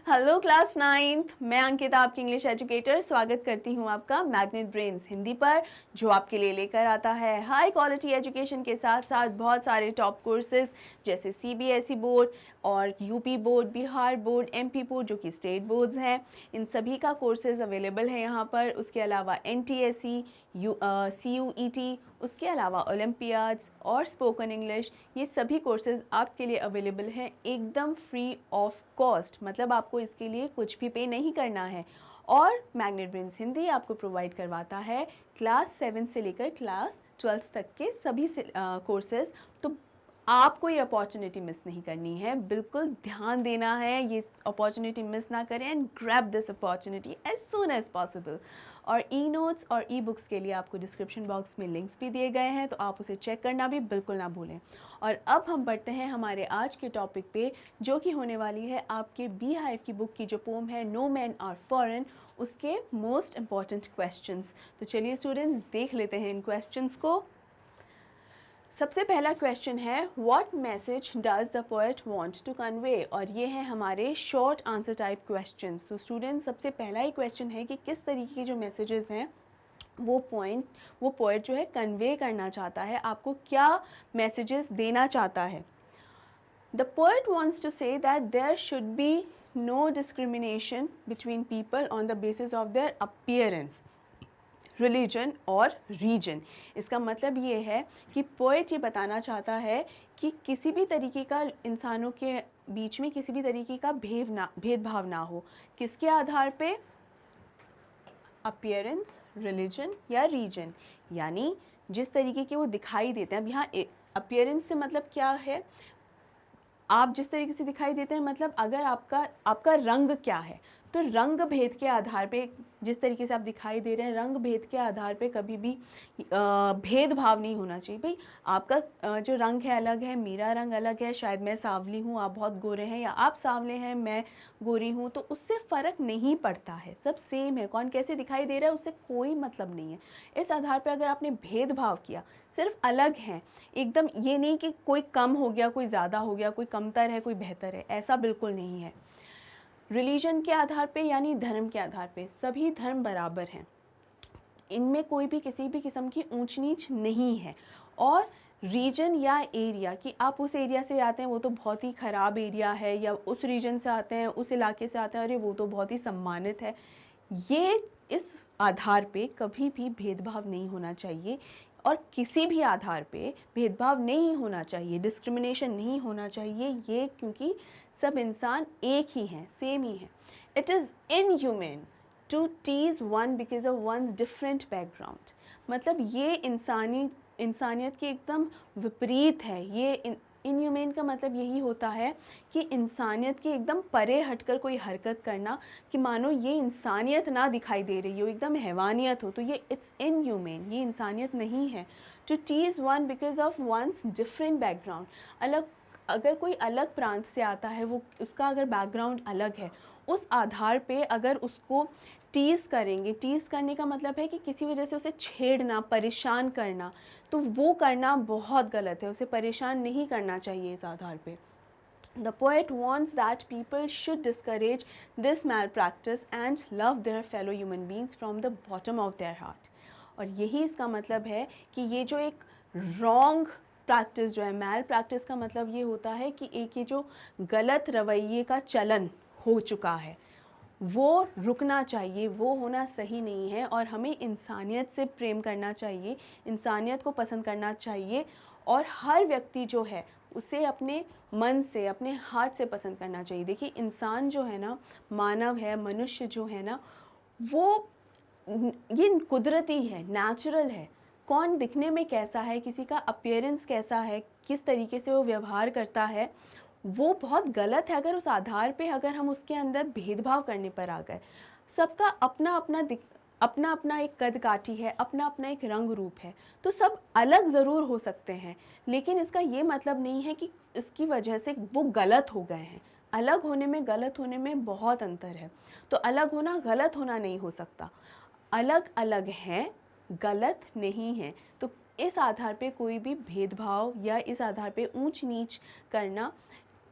Hello class ninth, मैं अंकिता आपकी English educator स्वागत करती हूँ आपका मैग्नेट ब्रेन्स हिंदी पर, जो आपके लिए लेकर आता है हाई क्वालिटी एजुकेशन के साथ साथ बहुत सारे टॉप कोर्सेज जैसे सीबीएसई बोर्ड और UP board, Bihar board, MP board जो कि स्टेट बोर्ड्स हैं। इन सभी का कोर्सेज अवेलेबल है यहाँ पर। उसके अलावा एनटीएसई, सीयूईटी, उसके अलावा ओलंपियाड्स और स्पोकन इंग्लिश, ये सभी कोर्सेज आपके लिए अवेलेबल हैं एकदम फ्री ऑफ कॉस्ट। मतलब आपको इसके लिए कुछ भी पे नहीं करना है। और मैग्नेट ब्रेन्स हिंदी आपको प्रोवाइड करवाता है क्लास 7 से लेकर क्लास 12 तक के सभी कोर्सेज। तो आपको ये अपॉर्चुनिटी मिस नहीं करनी है, बिल्कुल ध्यान देना है, ये अपॉर्चुनिटी मिस ना करें and grab this opportunity as soon as possible. और ई नोट्स और ई बुक्स के लिए आपको डिस्क्रिप्शन बॉक्स में लिंक्स भी दिए गए हैं, तो आप उसे चेक करना भी बिल्कुल ना भूलें। और अब हम बढ़ते हैं हमारे आज के टॉपिक पे, जो कि होने वाली है आपके बी हाइव की बुक की जो पोम है नो मैन आर फॉरेन, उसके मोस्ट इम्पॉर्टेंट क्वेश्चंस। तो चलिए स्टूडेंट्स, देख लेते हैं इन क्वेश्चंस को। सबसे पहला क्वेश्चन है what message does the poet want to convey, और ये है हमारे शॉर्ट आंसर टाइप क्वेश्चंस। तो स्टूडेंट्स, सबसे पहला ही क्वेश्चन है कि किस तरीके के जो मैसेजेस हैं वो पोएट जो है कन्वे करना चाहता है, आपको क्या मैसेजेस देना चाहता है। The poet wants to say that there should be no discrimination between people on the basis of their appearance, religion और रीजन। इसका मतलब ये है कि पोएट ये बताना चाहता है कि किसी भी तरीके का इंसानों के बीच में किसी भी तरीके का भेदभाव ना हो। किसके आधार पे? अपीयरेंस, रिलीजन या रीजन, यानी जिस तरीके के वो दिखाई देते हैं। अब यहाँ अपीयरेंस से मतलब क्या है? आप जिस तरीके से दिखाई देते हैं, मतलब अगर आपका रंग क्या है, तो रंग भेद के आधार पे जिस तरीके से आप दिखाई दे रहे हैं, रंग भेद के आधार पे कभी भी भेदभाव नहीं होना चाहिए। भाई आपका जो रंग है अलग है, मेरा रंग अलग है, शायद मैं सांवली हूँ, आप बहुत गोरे हैं, या आप सांवले हैं, मैं गोरी हूँ, तो उससे फ़र्क नहीं पड़ता है, सब सेम है। कौन कैसे दिखाई दे रहा है उससे कोई मतलब नहीं है। इस आधार पर अगर आपने भेदभाव किया, सिर्फ अलग हैं एकदम, ये नहीं कि कोई कम हो गया, कोई ज़्यादा हो गया, कोई कमतर है, कोई बेहतर है, ऐसा बिल्कुल नहीं है। रिलीजन के आधार पे यानी धर्म के आधार पे सभी धर्म बराबर हैं, इनमें कोई भी किसी भी किस्म की ऊंच नीच नहीं है। और रीजन या एरिया, कि आप उस एरिया से आते हैं वो तो बहुत ही ख़राब एरिया है, या उस रीजन से आते हैं, उस इलाके से आते हैं, अरे वो तो बहुत ही सम्मानित है, ये इस आधार पे कभी भी भेदभाव नहीं होना चाहिए। और किसी भी आधार पे भेदभाव नहीं होना चाहिए, डिस्क्रिमिनेशन नहीं होना चाहिए, ये क्योंकि सब इंसान एक ही हैं, सेम ही हैं। It is inhuman to tease one because of one's different background. मतलब ये इंसानियत के एकदम विपरीत है। ये इनह्यूमेन का मतलब यही होता है कि इंसानियत के एकदम परे हटकर कोई हरकत करना, कि मानो ये इंसानियत ना दिखाई दे रही हो, एकदम हैवानियत हो, तो ये इट्स इनह्यूमेन, ये इंसानियत नहीं है। To tease one because of one's different background, अलग, अगर कोई अलग प्रांत से आता है, वो उसका अगर बैकग्राउंड अलग है, उस आधार पे अगर उसको टीज़ करेंगे, टीज़ करने का मतलब है कि किसी वजह से उसे छेड़ना, परेशान करना, तो वो करना बहुत गलत है, उसे परेशान नहीं करना चाहिए इस आधार पे। The poet wants that people should discourage this malpractice and love their fellow human beings from the bottom of their heart। और यही इसका मतलब है कि ये जो एक रॉन्ग प्रैक्टिस जो है, मैल प्रैक्टिस का मतलब ये होता है कि एक ये जो गलत रवैये का चलन हो चुका है, वो रुकना चाहिए, वो होना सही नहीं है। और हमें इंसानियत से प्रेम करना चाहिए, इंसानियत को पसंद करना चाहिए, और हर व्यक्ति जो है उसे अपने मन से, अपने हाथ से पसंद करना चाहिए। देखिए, इंसान जो है ना, मानव है, मनुष्य जो है ना, वो ये कुदरती है, नेचुरल है। कौन दिखने में कैसा है, किसी का अपीयरेंस कैसा है, किस तरीके से वो व्यवहार करता है, वो बहुत गलत है। अगर उस आधार पे अगर हम उसके अंदर भेदभाव करने पर आ गए, सबका अपना अपना एक कद काठी है, अपना अपना एक रंग रूप है, तो सब अलग ज़रूर हो सकते हैं, लेकिन इसका ये मतलब नहीं है कि इसकी वजह से वो गलत हो गए हैं। अलग होने में, गलत होने में बहुत अंतर है। तो अलग होना गलत होना नहीं हो सकता, अलग अलग हैं, गलत नहीं है। तो इस आधार पे कोई भी भेदभाव या इस आधार पे ऊंच नीच करना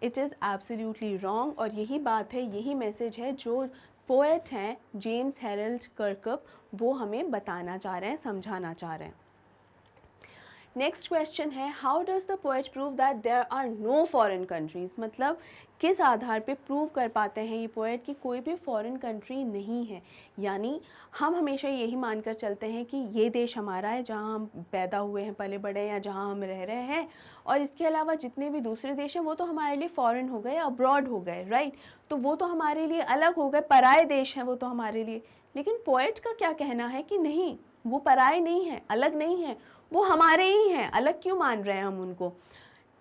इट इज़ एब्सोल्युटली रॉन्ग। और यही बात है, यही मैसेज है जो पोएट हैं जेम्स हेरल्ड कर्कप वो हमें बताना चाह रहे हैं, समझाना चाह रहे हैं। नेक्स्ट क्वेश्चन है, how does the poet prove that there are no foreign countries, मतलब किस आधार पे प्रूव कर पाते हैं ये पोएट कि कोई भी फॉरेन कंट्री नहीं है। यानी हम हमेशा यही मानकर चलते हैं कि ये देश हमारा है जहाँ हम पैदा हुए हैं, पले बड़े हैं, या जहाँ हम रह रहे हैं, और इसके अलावा जितने भी दूसरे देश हैं वो तो हमारे लिए फॉरेन हो गए, अब्रॉड हो गए, राइट। तो वो तो हमारे लिए अलग हो गए, पराए देश हैं वो तो हमारे लिए। लेकिन पोएट का क्या कहना है कि नहीं, वो पराए नहीं हैं, अलग नहीं हैं, वो हमारे ही हैं, अलग क्यों मान रहे हैं हम उनको।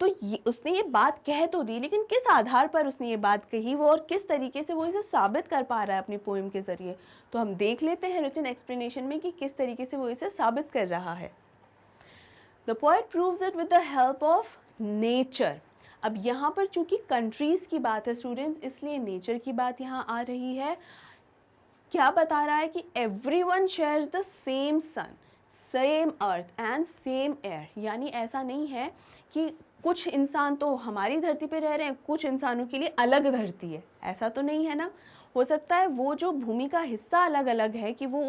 तो उसने ये बात कह तो दी, लेकिन किस आधार पर उसने ये बात कही वो, और किस तरीके से वो इसे साबित कर पा रहा है अपनी पोएम के ज़रिए, तो हम देख लेते हैं रिटन एक्सप्लेनेशन में कि किस तरीके से वो इसे साबित कर रहा है। The poet proves it with the help of nature. अब यहाँ पर चूंकि कंट्रीज़ की बात है स्टूडेंट्स, इसलिए नेचर की बात यहाँ आ रही है। क्या बता रहा है कि everyone shares the same sun, same earth and same air. यानी ऐसा नहीं है कि कुछ इंसान तो हमारी धरती पे रह रहे हैं, कुछ इंसानों के लिए अलग धरती है, ऐसा तो नहीं है ना। हो सकता है वो जो भूमि का हिस्सा अलग अलग है कि वो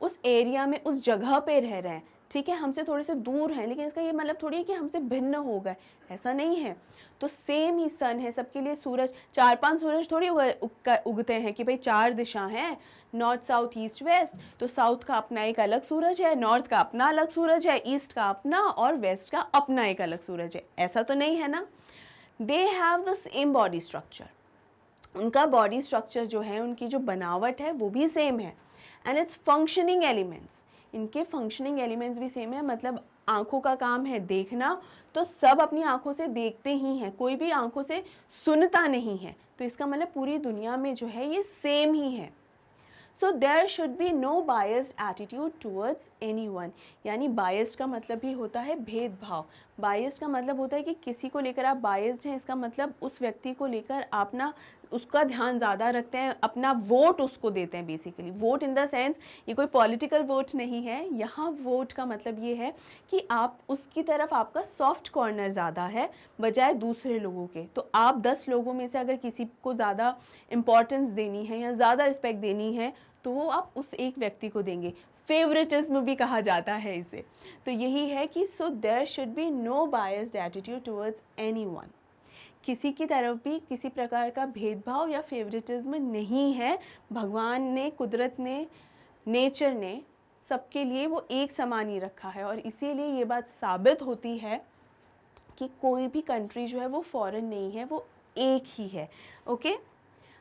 उस एरिया में, उस जगह पे रह रहे हैं, ठीक है, हमसे थोड़े से दूर हैं, लेकिन इसका ये मतलब थोड़ी है कि हमसे भिन्न हो गए, ऐसा नहीं है। तो सेम ही सन है सबके लिए। सूरज, 4-5 सूरज थोड़ी उगते हैं कि भाई 4 दिशा हैं, नॉर्थ साउथ ईस्ट वेस्ट, तो साउथ का अपना एक अलग सूरज है, नॉर्थ का अपना अलग सूरज है, ईस्ट का अपना, और वेस्ट का अपना एक अलग सूरज है, ऐसा तो नहीं है ना। They have the same body structure, उनका बॉडी स्ट्रक्चर जो है, उनकी जो बनावट है वो भी सेम है। एंड इट्स फंक्शनिंग एलिमेंट्स, इनके फंक्शनिंग एलिमेंट्स भी सेम है। मतलब आँखों का काम है देखना, तो सब अपनी आँखों से देखते ही हैं, कोई भी आँखों से सुनता नहीं है। तो इसका मतलब पूरी दुनिया में जो है ये सेम ही है। So there should be no biased attitude towards anyone. यानी बायस्ड का मतलब भी होता है भेदभाव। बायस्ड का मतलब होता है कि किसी को लेकर आप बायस्ड हैं, इसका मतलब उस व्यक्ति को लेकर आप ना उसका ध्यान ज़्यादा रखते हैं, अपना वोट उसको देते हैं। Basically vote in the sense ये कोई पॉलिटिकल वोट नहीं है, यहाँ वोट का मतलब ये है कि आप उसकी तरफ, आपका सॉफ्ट कॉर्नर ज़्यादा है बजाय दूसरे लोगों के। तो आप 10 लोगों में से अगर किसी को ज़्यादा इम्पोर्टेंस देनी है या ज़्यादा रिस्पेक्ट देनी है तो वो आप उस एक व्यक्ति को देंगे। फेवरेटिज्म भी कहा जाता है इसे। तो यही है कि so there should be no biased attitude towards anyone. किसी की तरफ भी किसी प्रकार का भेदभाव या फेवरेटिज्म नहीं है। भगवान ने, कुदरत ने, नेचर ने सबके लिए वो एक समान ही रखा है, और इसीलिए ये बात साबित होती है कि कोई भी कंट्री जो है वो फॉरेन नहीं है, वो एक ही है। ओके,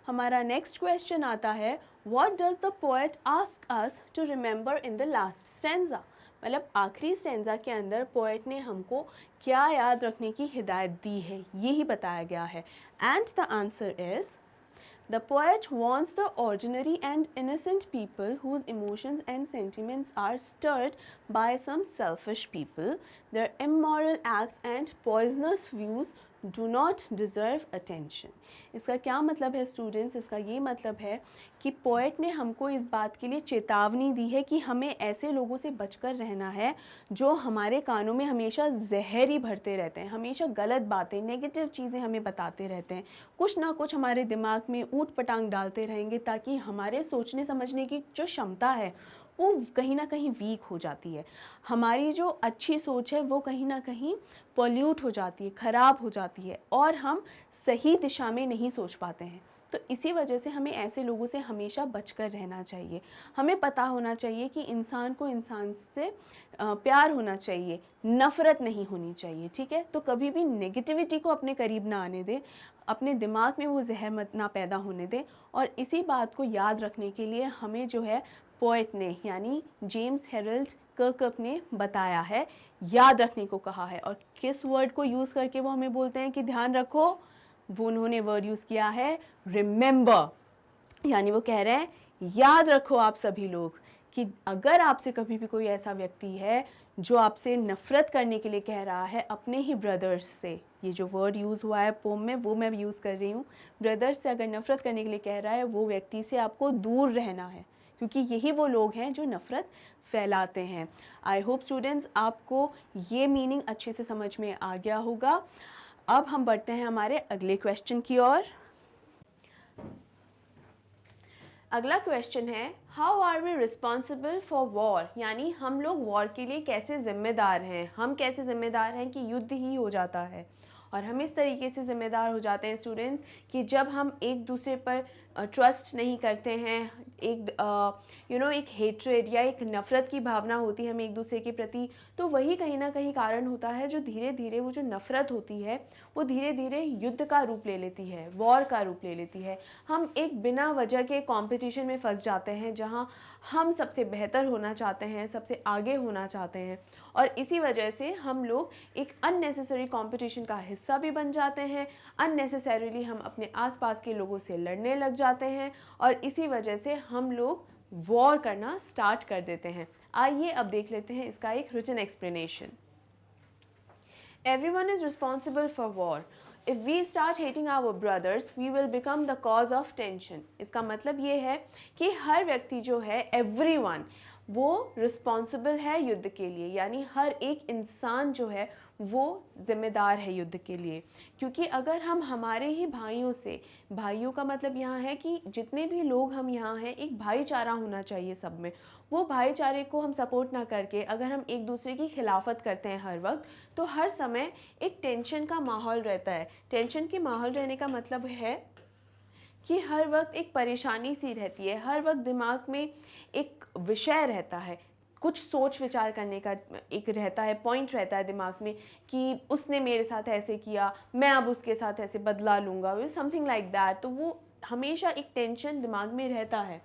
हमारा नेक्स्ट क्वेश्चन आता है, what does the poet ask us to remember in the last stanza. मतलब आखिरी स्टेंजा के अंदर पोएट ने हमको क्या याद रखने की हिदायत दी है, यही बताया गया है। And the answer is, the poet wants the ordinary and innocent people whose emotions and sentiments are stirred by some selfish people. Their immoral acts and poisonous views do not deserve attention. इसका क्या मतलब है students? इसका ये मतलब है कि poet ने हमको इस बात के लिए चेतावनी दी है कि हमें ऐसे लोगों से बचकर रहना है जो हमारे कानों में हमेशा जहर ही भरते रहते हैं, हमेशा गलत बातें, नेगेटिव चीज़ें हमें बताते रहते हैं, कुछ ना कुछ हमारे दिमाग में ऊट पटांग डालते रहेंगे, ताकि हमारे सोचने समझने की जो क्षमता है वो कहीं ना कहीं वीक हो जाती है। हमारी जो अच्छी सोच है वो कहीं ना कहीं पॉल्यूट हो जाती है, ख़राब हो जाती है, और हम सही दिशा में नहीं सोच पाते हैं। तो इसी वजह से हमें ऐसे लोगों से हमेशा बचकर रहना चाहिए। हमें पता होना चाहिए कि इंसान को इंसान से प्यार होना चाहिए, नफ़रत नहीं होनी चाहिए, ठीक है। तो कभी भी नेगेटिविटी को अपने करीब ना आने दें, अपने दिमाग में वो जहर मत ना पैदा होने दें। और इसी बात को याद रखने के लिए हमें जो है पोएट ने, यानी जेम्स हेरल्ड कर्कप ने बताया है, याद रखने को कहा है। और किस वर्ड को यूज़ करके वो हमें बोलते हैं कि ध्यान रखो, वो उन्होंने वर्ड यूज़ किया है रिमेंबर। यानी वो कह रहे हैं याद रखो आप सभी लोग कि अगर आपसे कभी भी कोई ऐसा व्यक्ति है जो आपसे नफ़रत करने के लिए कह रहा है, अपने ही ब्रदर्स से, ये जो वर्ड यूज़ हुआ है पोम में वो मैं यूज़ कर रही हूँ, ब्रदर्स से अगर नफ़रत करने के लिए कह रहा है, वो व्यक्ति से आपको दूर रहना है, क्योंकि यही वो लोग हैं जो नफ़रत फैलाते हैं। आई होप स्टूडेंट्स आपको ये मीनिंग अच्छे से समझ में आ गया होगा। अब हम बढ़ते हैं हमारे अगले क्वेश्चन की ओर। अगला क्वेश्चन है how are we responsible for war, यानी हम लोग वॉर के लिए कैसे जिम्मेदार हैं, हम कैसे जिम्मेदार हैं कि युद्ध ही हो जाता है। और हम इस तरीके से ज़िम्मेदार हो जाते हैं स्टूडेंट्स कि जब हम एक दूसरे पर ट्रस्ट नहीं करते हैं, एक एक हेट्रेड या एक नफ़रत की भावना होती है हमें एक दूसरे के प्रति, तो वही कहीं ना कहीं कारण होता है जो धीरे धीरे वो जो नफ़रत होती है वो धीरे धीरे युद्ध का रूप ले लेती है, वॉर का रूप ले लेती है। हम एक बिना वजह के कंपटीशन में फंस जाते हैं जहां हम सबसे बेहतर होना चाहते हैं, सबसे आगे होना चाहते हैं, और इसी वजह से हम लोग एक अननेसेसरी कंपटीशन का हिस्सा भी बन जाते हैं। अननेसेसरीली हम अपने आसपास के लोगों से लड़ने लग जाते हैं और इसी वजह से हम लोग वॉर करना स्टार्ट कर देते हैं। आइए अब देख लेते हैं इसका एक written explanation. Everyone is responsible for war. If we start hating our brothers, we will become the cause of tension. इसका मतलब ये है कि हर व्यक्ति जो है, everyone, वो रिस्पॉन्सिबल है युद्ध के लिए, यानी हर एक इंसान जो है वो जिम्मेदार है युद्ध के लिए। क्योंकि अगर हम हमारे ही भाइयों से, भाइयों का मतलब यहाँ है कि जितने भी लोग हम यहाँ हैं, एक भाईचारा होना चाहिए सब में, वो भाईचारे को हम सपोर्ट ना करके अगर हम एक दूसरे की खिलाफत करते हैं हर वक्त, तो हर समय एक टेंशन का माहौल रहता है। टेंशन के माहौल रहने का मतलब है कि हर वक्त एक परेशानी सी रहती है, हर वक्त दिमाग में एक विषय रहता है, कुछ सोच विचार करने का एक रहता है, पॉइंट रहता है दिमाग में कि उसने मेरे साथ ऐसे किया, मैं अब उसके साथ ऐसे बदला लूँगा, समथिंग लाइक दैट। तो वो हमेशा एक टेंशन दिमाग में रहता है।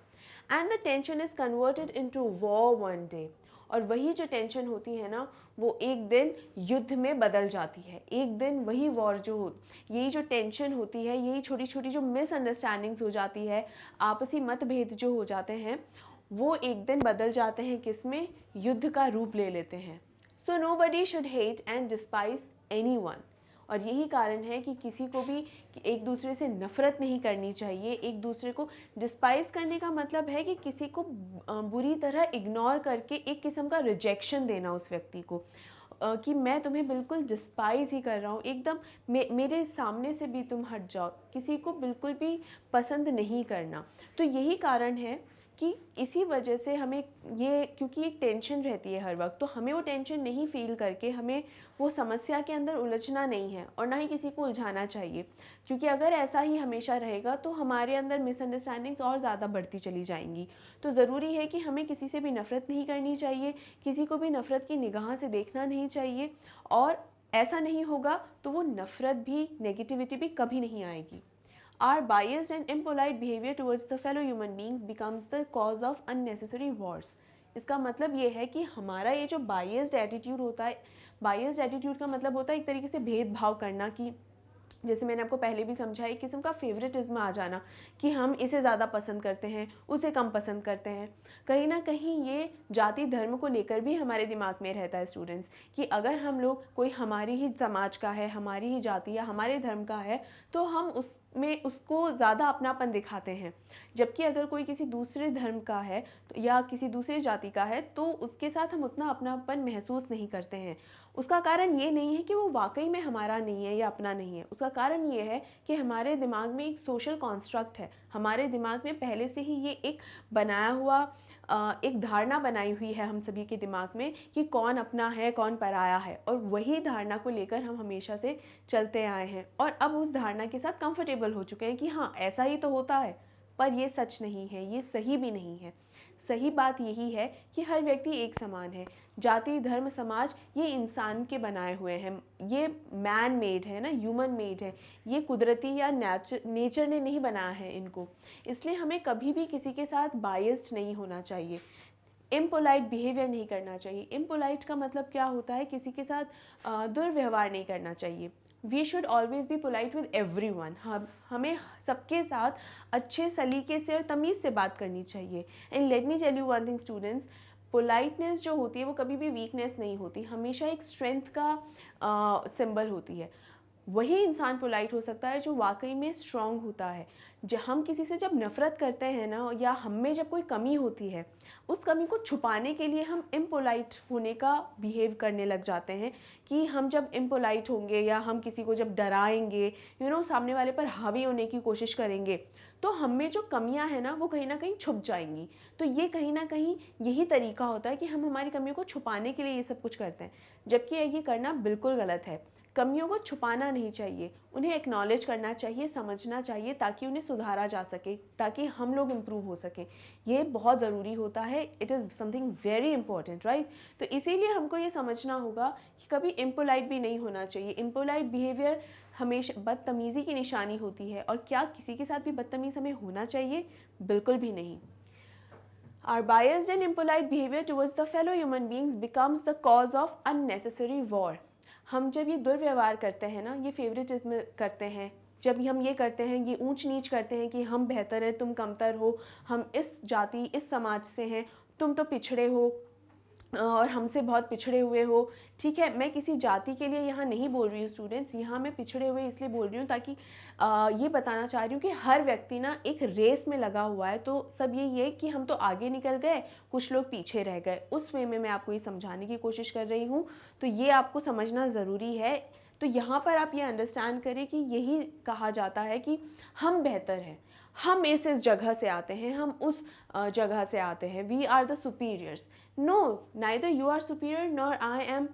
And the tension is converted into war one day, और वही जो टेंशन होती है ना, वो एक दिन युद्ध में बदल जाती है। एक दिन वही वॉर जो यही जो टेंशन होती है, यही छोटी छोटी जो मिसअंडरस्टैंडिंग्स हो जाती है, आपसी मतभेद जो हो जाते हैं, वो एक दिन बदल जाते हैं किसमें, युद्ध का रूप ले लेते हैं। So nobody should hate and despise anyone, और यही कारण है कि किसी को भी एक दूसरे से नफ़रत नहीं करनी चाहिए। एक दूसरे को डिस्पाइज करने का मतलब है कि किसी को बुरी तरह इग्नोर करके एक किस्म का रिजेक्शन देना उस व्यक्ति को, कि मैं तुम्हें बिल्कुल डिस्पाइज ही कर रहा हूँ, एकदम मेरे सामने से भी तुम हट जाओ, किसी को बिल्कुल भी पसंद नहीं करना। तो यही कारण है कि इसी वजह से हमें ये, क्योंकि एक टेंशन रहती है हर वक्त, तो हमें वो टेंशन नहीं फील करके हमें वो समस्या के अंदर उलझना नहीं है और ना ही किसी को उलझाना चाहिए। क्योंकि अगर ऐसा ही हमेशा रहेगा तो हमारे अंदर मिसअंडरस्टैंडिंग्स और ज़्यादा बढ़ती चली जाएंगी। तो ज़रूरी है कि हमें किसी से भी नफ़रत नहीं करनी चाहिए, किसी को भी नफ़रत की निगाह से देखना नहीं चाहिए, और ऐसा नहीं होगा तो वो नफ़रत भी, नेगेटिविटी भी कभी नहीं आएगी। Our biased and impolite behavior towards the fellow human beings becomes the cause of unnecessary wars. इसका मतलब ये है कि हमारा ये जो biased attitude होता है, biased attitude का मतलब होता है एक तरीके से भेदभाव करना, कि जैसे मैंने आपको पहले भी समझा, एक किस्म का फेवरेटिज्म आ जाना कि हम इसे ज़्यादा पसंद करते हैं, उसे कम पसंद करते हैं। कहीं ना कहीं ये जाति धर्म को लेकर भी हमारे दिमाग में रहता है स्टूडेंट्स, कि अगर हम लोग, कोई हमारी ही समाज का है, हमारी ही जाति या हमारे धर्म का है, तो हम उसमें उसको ज़्यादा अपनापन दिखाते हैं। जबकि अगर कोई किसी दूसरे धर्म का है तो या किसी दूसरी जाति का है, तो उसके साथ हम उतना अपनापन महसूस नहीं करते हैं। उसका कारण ये नहीं है कि वो वाकई में हमारा नहीं है या अपना नहीं है, उसका कारण ये है कि हमारे दिमाग में एक सोशल कॉन्स्ट्रक्ट है, हमारे दिमाग में पहले से ही ये एक बनाया हुआ एक धारणा बनाई हुई है हम सभी के दिमाग में कि कौन अपना है, कौन पराया है, और वही धारणा को लेकर हम हमेशा से चलते आए हैं और अब उस धारणा के साथ कंफर्टेबल हो चुके हैं कि हाँ ऐसा ही तो होता है। पर ये सच नहीं है, ये सही भी नहीं है। सही बात यही है कि हर व्यक्ति एक समान है। जाति धर्म समाज ये इंसान के बनाए हुए हैं, ये मैन मेड है ना, ह्यूमन मेड है, ये कुदरती या नेचर ने नहीं बनाया है इनको। इसलिए हमें कभी भी किसी के साथ बायस्ड नहीं होना चाहिए, इम्पोलाइट बिहेवियर नहीं करना चाहिए। इम्पोलाइट का मतलब क्या होता है, किसी के साथ दुर्व्यवहार नहीं करना चाहिए। We should always be polite with everyone, हमें सबके साथ अच्छे सलीके से और तमीज़ से बात करनी चाहिए। And let me tell you one thing students, politeness जो होती है वो कभी भी वीकनेस नहीं होती, हमेशा एक स्ट्रेंथ का सिंबल होती है। वही इंसान पोलाइट हो सकता है जो वाकई में स्ट्रांग होता है। जब हम किसी से जब नफ़रत करते हैं ना, या हम में जब कोई कमी होती है, उस कमी को छुपाने के लिए हम इम्पोलाइट होने का बिहेव करने लग जाते हैं। कि हम जब इम्पोलाइट होंगे या हम किसी को जब डराएंगे, सामने वाले पर हावी होने की कोशिश करेंगे, तो हम में जो कमियां हैं ना, वो कहीं ना कहीं छुप जाएंगी। तो ये कहीं ना कहीं यही तरीका होता है कि हम हमारी कमियों को छुपाने के लिए ये सब कुछ करते हैं, जबकि ये करना बिल्कुल गलत है। कमियों को छुपाना नहीं चाहिए, उन्हें एक्नॉलेज करना चाहिए, समझना चाहिए, ताकि उन्हें सुधारा जा सके, ताकि हम लोग इम्प्रूव हो सकें। ये बहुत ज़रूरी होता है। It is something very important, right. तो इसीलिए हमको ये समझना होगा कि कभी इम्पोलाइट भी नहीं होना चाहिए। इम्पोलाइट बिहेवियर हमेशा बदतमीज़ी की निशानी होती है। और क्या किसी के साथ भी बदतमीज़ हमें होना चाहिए? बिल्कुल भी नहीं। Our biased and impolite behavior towards the fellow human beings becomes the cause of unnecessary war. हम जब ये दुर्व्यवहार करते हैं ना, ये फेवरेटिज्म करते हैं, जब हम ये करते हैं, ये ऊंच नीच करते हैं कि हम बेहतर हैं, तुम कमतर हो, हम इस जाति इस समाज से हैं, तुम तो पिछड़े हो और हमसे बहुत पिछड़े हुए हो। ठीक है, मैं किसी जाति के लिए यहाँ नहीं बोल रही हूँ स्टूडेंट्स, यहाँ मैं पिछड़े हुए इसलिए बोल रही हूँ ताकि ये बताना चाह रही हूँ कि हर व्यक्ति ना एक रेस में लगा हुआ है। तो सब ये कि हम तो आगे निकल गए, कुछ लोग पीछे रह गए, उस वे में मैं आपको ये समझाने की कोशिश कर रही हूँ। तो ये आपको समझना ज़रूरी है। तो यहाँ पर आप ये अंडरस्टैंड करें कि यही कहा जाता है कि हम बेहतर हैं, हम इस जगह से आते हैं, हम उस जगह से आते हैं, we are the superiors. No, neither you are superior nor I am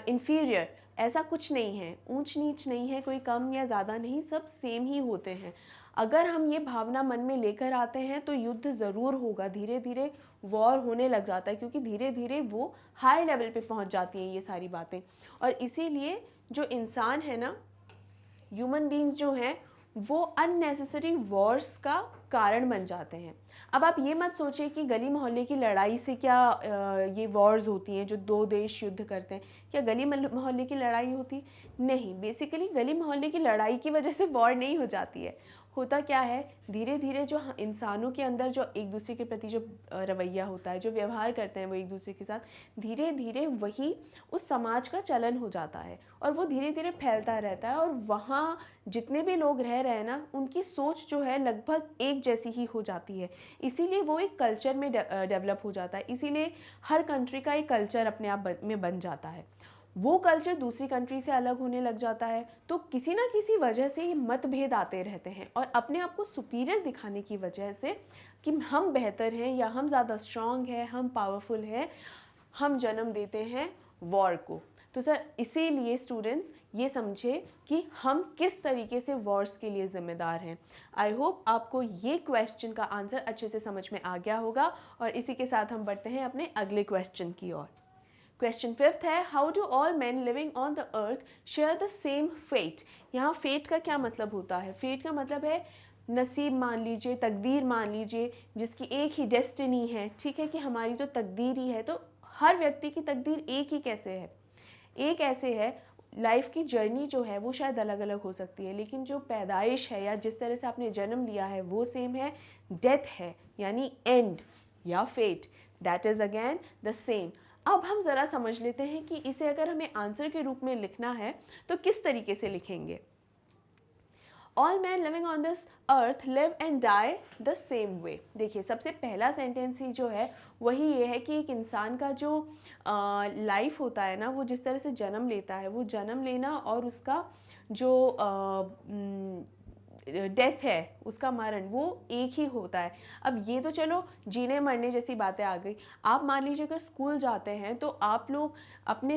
inferior. ऐसा कुछ नहीं है, ऊंच नीच नहीं है, कोई कम या ज़्यादा नहीं, सब सेम ही होते हैं। अगर हम ये भावना मन में लेकर आते हैं तो युद्ध ज़रूर होगा, धीरे धीरे वॉर होने लग जाता है, क्योंकि धीरे धीरे वो हाई लेवल पे पहुंच जाती हैं ये सारी बातें। और इसीलिए जो इंसान है ना, ह्यूमन बींग्स जो हैं, वो अननेसेसरी वॉर्स का कारण बन जाते हैं। अब आप ये मत सोचिए कि गली मोहल्ले की लड़ाई से क्या ये वॉर्स होती हैं, जो दो देश युद्ध करते हैं, क्या गली मोहल्ले की लड़ाई होती? नहीं, बेसिकली गली मोहल्ले की लड़ाई की वजह से वॉर नहीं हो जाती है। होता क्या है, धीरे धीरे जो इंसानों के अंदर जो एक दूसरे के प्रति जो रवैया होता है, जो व्यवहार करते हैं वो एक दूसरे के साथ, धीरे धीरे वही उस समाज का चलन हो जाता है और वो धीरे धीरे फैलता रहता है। और वहाँ जितने भी लोग रह रहे हैं ना, उनकी सोच जो है लगभग एक जैसी ही हो जाती है। इसीलिए वो एक कल्चर में डेवलप हो जाता है। इसीलिए हर कंट्री का एक कल्चर अपने आप में बन जाता है। वो कल्चर दूसरी कंट्री से अलग होने लग जाता है, तो किसी ना किसी वजह से ये मतभेद आते रहते हैं। और अपने आप को सुपीरियर दिखाने की वजह से कि हम बेहतर हैं या हम ज़्यादा स्ट्रांग हैं, हम पावरफुल हैं, हम जन्म देते हैं वॉर को। तो सर, इसीलिए स्टूडेंट्स ये समझे कि हम किस तरीके से वॉर्स के लिए ज़िम्मेदार हैं। आई होप आपको ये क्वेश्चन का आंसर अच्छे से समझ में आ गया होगा। और इसी के साथ हम बढ़ते हैं अपने अगले क्वेश्चन की ओर। क्वेश्चन 5 है, how do all man living on the earth share the same fate. यहाँ फेट का क्या मतलब होता है? फेट का मतलब है नसीब मान लीजिए, तकदीर मान लीजिए, जिसकी एक ही डेस्टिनी है। ठीक है, कि हमारी तो तकदीर ही है। तो हर व्यक्ति की तकदीर एक ही कैसे है? एक ऐसे है, लाइफ की जर्नी जो है वो शायद अलग अलग हो सकती है, लेकिन जो पैदाइश है या जिस तरह से आपने जन्म लिया है वो सेम है। डेथ है यानी एंड या fate, that is again the same. अब हम ज़रा समझ लेते हैं कि इसे अगर हमें आंसर के रूप में लिखना है तो किस तरीके से लिखेंगे। All man living on this earth live and die the same way. देखिए, सबसे पहला सेंटेंस ही जो है वही ये है कि एक इंसान का जो लाइफ होता है ना, वो जिस तरह से जन्म लेता है, वो जन्म लेना और उसका जो डेथ है, उसका मरण, वो एक ही होता है। अब ये तो चलो जीने मरने जैसी बातें आ गई। आप मान लीजिए अगर स्कूल जाते हैं तो आप लोग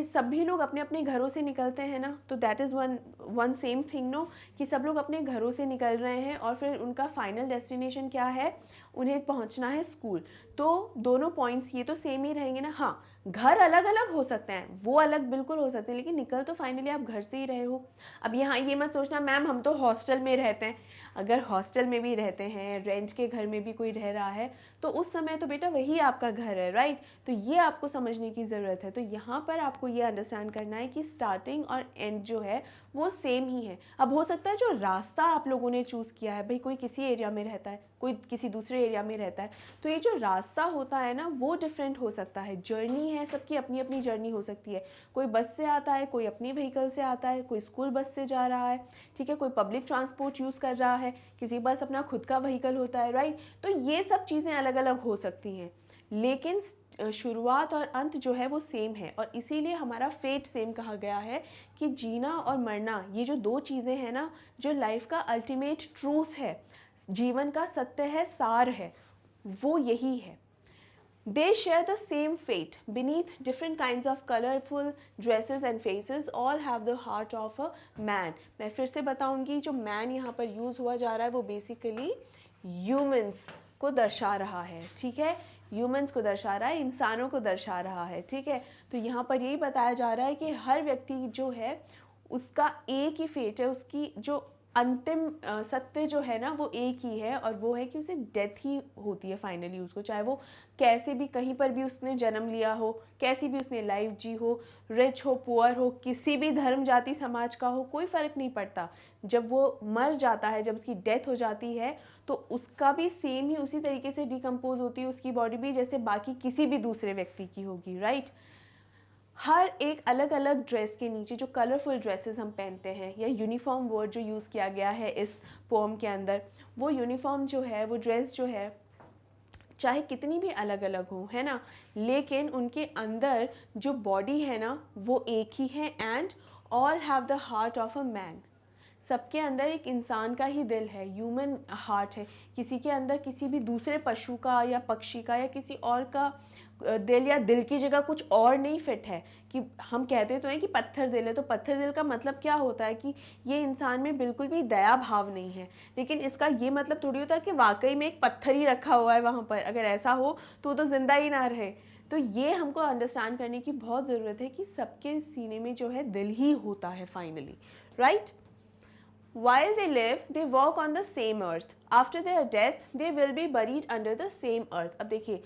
सभी लोग अपने अपने घरों से निकलते हैं ना, तो that is one same thing no, कि सब लोग अपने घरों से निकल रहे हैं और फिर उनका फाइनल डेस्टिनेशन क्या है, उन्हें पहुंचना है स्कूल। तो दोनों पॉइंट्स ये तो सेम ही रहेंगे ना। हाँ, घर अलग अलग हो सकते हैं, वो अलग बिल्कुल हो सकते हैं, लेकिन निकल तो फाइनली आप घर से ही रहे हो। अब यहाँ ये मत सोचना मैम हम तो हॉस्टल में रहते हैं। अगर हॉस्टल में भी रहते हैं, रेंट के घर में भी कोई रह रहा है, तो उस समय तो बेटा वही आपका घर है, राइट। तो ये आपको समझने की ज़रूरत है। तो यहाँ पर आपको ये अंडरस्टैंड करना है कि स्टार्टिंग और एंड जो है वो सेम ही है। अब हो सकता है जो रास्ता आप लोगों ने चूज़ किया है, भाई कोई किसी एरिया में रहता है, कोई किसी दूसरे एरिया में रहता है, तो ये जो रास्ता होता है ना वो डिफरेंट हो सकता है। जर्नी है, सबकी अपनी अपनी जर्नी हो सकती है। कोई बस से आता है, कोई अपनी व्हीकल से आता है, कोई स्कूल बस से जा रहा है, ठीक है, कोई पब्लिक ट्रांसपोर्ट यूज़ कर रहा है, किसी के पास अपना खुद का व्हीकल होता है, राइट। तो ये सब चीज़ें अलग अलग हो सकती हैं, लेकिन शुरुआत और अंत जो है वो सेम है। और इसीलिए हमारा फेट सेम कहा गया है कि जीना और मरना, ये जो दो चीज़ें हैं ना, जो लाइफ का अल्टीमेट ट्रूथ है, जीवन का सत्य है, सार है, वो यही है। They share the same fate beneath different kinds of colorful dresses and faces. All have the heart of a man. मैं फिर से बताऊंगी, जो man यहाँ पर यूज़ हुआ जा रहा है वो बेसिकली humans को दर्शा रहा है, ठीक है। ह्यूमंस को दर्शा रहा है, इंसानों को दर्शा रहा है, ठीक है। तो यहाँ पर यही बताया जा रहा है कि हर व्यक्ति जो है उसका एक ही फेट है, उसकी जो अंतिम सत्य जो है ना वो एक ही है, और वो है कि उसे डेथ ही होती है फाइनली उसको, चाहे वो कैसे भी कहीं पर भी उसने जन्म लिया हो, कैसी भी उसने लाइफ जी हो, रिच हो, पुअर हो, किसी भी धर्म जाति समाज का हो, कोई फ़र्क नहीं पड़ता। जब वो मर जाता है, जब उसकी डेथ हो जाती है, तो उसका भी सेम ही उसी तरीके से डिकम्पोज होती है उसकी बॉडी भी, जैसे बाकी किसी भी दूसरे व्यक्ति की होगी, राइट। हर एक अलग अलग ड्रेस के नीचे जो कलरफुल ड्रेसेस हम पहनते हैं, या यूनिफॉर्म वर्ड जो यूज़ किया गया है इस पोम के अंदर, वो यूनिफॉर्म जो है, वो ड्रेस जो है, चाहे कितनी भी अलग अलग हो, है ना, लेकिन उनके अंदर जो बॉडी है ना वो एक ही है। And all have the heart of a man. सबके अंदर एक इंसान का ही दिल है, ह्यूमन हार्ट है। किसी के अंदर किसी भी दूसरे पशु का या पक्षी का या किसी और का दिल, या दिल की जगह कुछ और नहीं फिट है। कि हम कहते तो हैं कि पत्थर दिल है, तो पत्थर दिल का मतलब क्या होता है कि ये इंसान में बिल्कुल भी दया भाव नहीं है, लेकिन इसका ये मतलब थोड़ी होता है कि वाकई में एक पत्थर ही रखा हुआ है वहाँ पर। अगर ऐसा हो तो जिंदा ही ना रहे। तो ये हमको अंडरस्टैंड करने की बहुत ज़रूरत है कि सबके सीने में जो है दिल ही होता है finally, right. While they live, they walk on the same earth. After their death, they will be buried under the same earth. अब देखिए,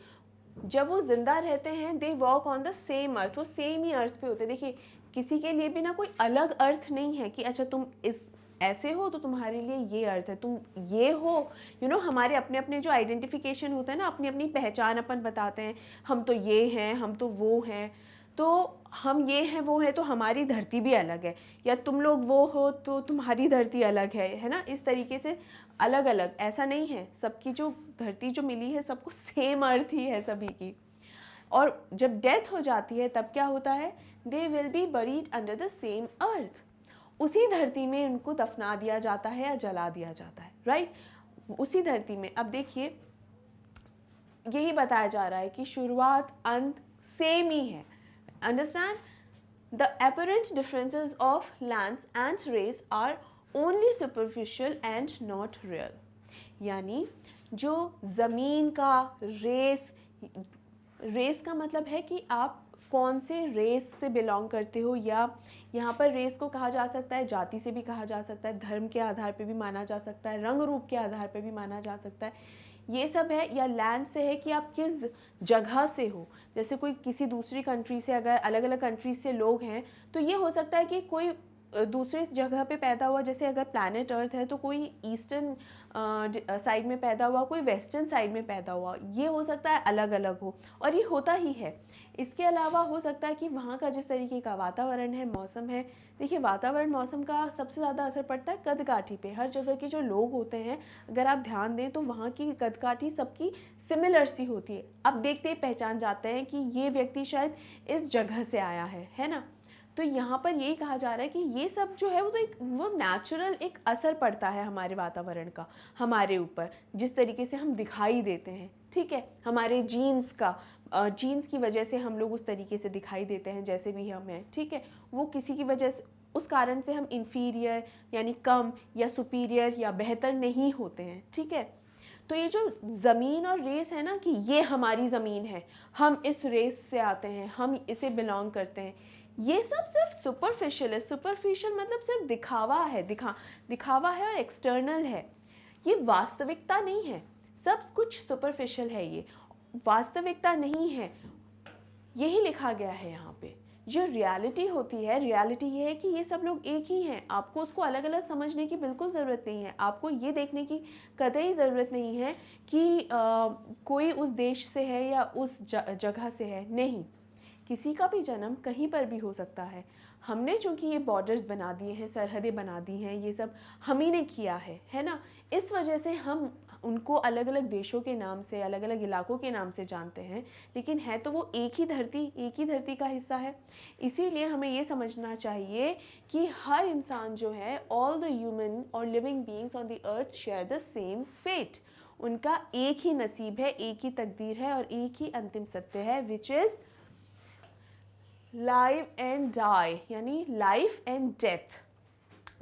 जब वो जिंदा रहते हैं, they walk on the same earth, वो सेम ही अर्थ पे होते हैं। देखिए, किसी के लिए भी ना कोई अलग अर्थ नहीं है कि अच्छा तुम इस ऐसे हो तो तुम्हारे लिए ये अर्थ है, तुम ये हो, हमारे अपने अपने जो आइडेंटिफिकेशन होता है ना, अपनी अपनी पहचान अपन बताते हैं, हम तो ये हैं, हम तो वो हैं, तो हम ये हैं वो है, तो हमारी धरती भी अलग है, या तुम लोग वो हो तो तुम्हारी धरती अलग है ना। इस तरीके से अलग अलग ऐसा नहीं है, सबकी जो धरती जो मिली है सबको सेम अर्थ ही है सभी की। और जब डेथ हो जाती है तब क्या होता है, they will be buried under the same earth. उसी धरती में उनको दफना दिया जाता है या जला दिया जाता है, राइट, उसी धरती में। अब देखिए, यही बताया जा रहा है कि शुरुआत अंत सेम ही है। Understand? The apparent differences of lands and race are only superficial and not real. यानी जो ज़मीन का रेस का मतलब है कि आप कौन से रेस से बिलोंग करते हो, या यहाँ पर रेस को कहा जा सकता है, जाति से भी कहा जा सकता है, धर्म के आधार पे भी माना जा सकता है, रंग रूप के आधार पे भी माना जा सकता है, ये सब है। या लैंड से है कि आप किस जगह से हो, जैसे कोई किसी दूसरी कंट्री से, अगर अलग अलग कंट्रीज से लोग हैं तो ये हो सकता है कि कोई दूसरे जगह पे पैदा हुआ, जैसे अगर प्लैनेट अर्थ है तो कोई ईस्टर्न साइड में पैदा हुआ, कोई वेस्टर्न साइड में पैदा हुआ, ये हो सकता है अलग अलग हो, और ये होता ही है। इसके अलावा हो सकता है कि वहाँ का जिस तरीके का वातावरण है, मौसम है, देखिए वातावरण मौसम का सबसे ज़्यादा असर पड़ता है कदकाठी पे। हर जगह के जो लोग होते हैं, अगर आप ध्यान दें तो वहाँ की कदकाठी सबकी सिमिलर सी होती है। अब देखते ही पहचान जाते हैं कि ये व्यक्ति शायद इस जगह से आया है ना। तो यहाँ पर यही कहा जा रहा है कि ये सब जो है वो तो वो नेचुरल एक असर पड़ता है हमारे वातावरण का हमारे ऊपर, जिस तरीके से हम दिखाई देते हैं, ठीक है, हमारे जीन्स की वजह से हम लोग उस तरीके से दिखाई देते हैं जैसे भी हम हैं, ठीक है। वो किसी की वजह से, उस कारण से हम इन्फीरियर यानी कम या सुपीरियर या बेहतर नहीं होते हैं, ठीक है। तो ये जो ज़मीन और रेस है ना, कि ये हमारी ज़मीन है, हम इस रेस से आते हैं, हम इसे बिलोंग करते हैं, ये सब सिर्फ सुपरफिशियल है। सुपरफिशियल मतलब सिर्फ दिखावा है, दिखावा है और एक्सटर्नल है। ये वास्तविकता नहीं है, सब कुछ सुपरफिशियल है, ये वास्तविकता नहीं है। यही लिखा गया है यहाँ पे। जो रियलिटी होती है, रियलिटी ये है कि ये सब लोग एक ही हैं। आपको उसको अलग अलग समझने की बिल्कुल ज़रूरत नहीं है। आपको ये देखने की कतई ज़रूरत नहीं है कि कोई उस देश से है या उस जगह से है। नहीं, किसी का भी जन्म कहीं पर भी हो सकता है। हमने चूँकि ये बॉर्डर्स बना दिए हैं, सरहदें बना दी हैं, ये सब हम ही ने किया है ना। इस वजह से हम उनको अलग अलग देशों के नाम से, अलग अलग इलाकों के नाम से जानते हैं, लेकिन है तो वो एक ही धरती का हिस्सा है। इसीलिए हमें ये समझना चाहिए कि हर इंसान जो है, ऑल द ह्यूमन और living beings on the earth share the same fate. उनका एक ही नसीब है, एक ही तकदीर है और एक ही अंतिम सत्य है, which is live and die, यानी life and death.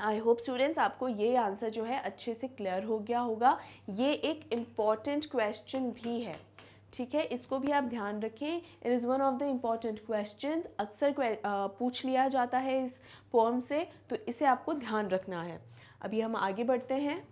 I hope students आपको ये आंसर जो है अच्छे से क्लियर हो गया होगा। ये एक इम्पॉर्टेंट क्वेश्चन भी है, ठीक है, इसको भी आप ध्यान रखें। It is one of the important question, अक्सर पूछ लिया जाता है इस पोएम से, तो इसे आपको ध्यान रखना है। अभी हम आगे बढ़ते हैं।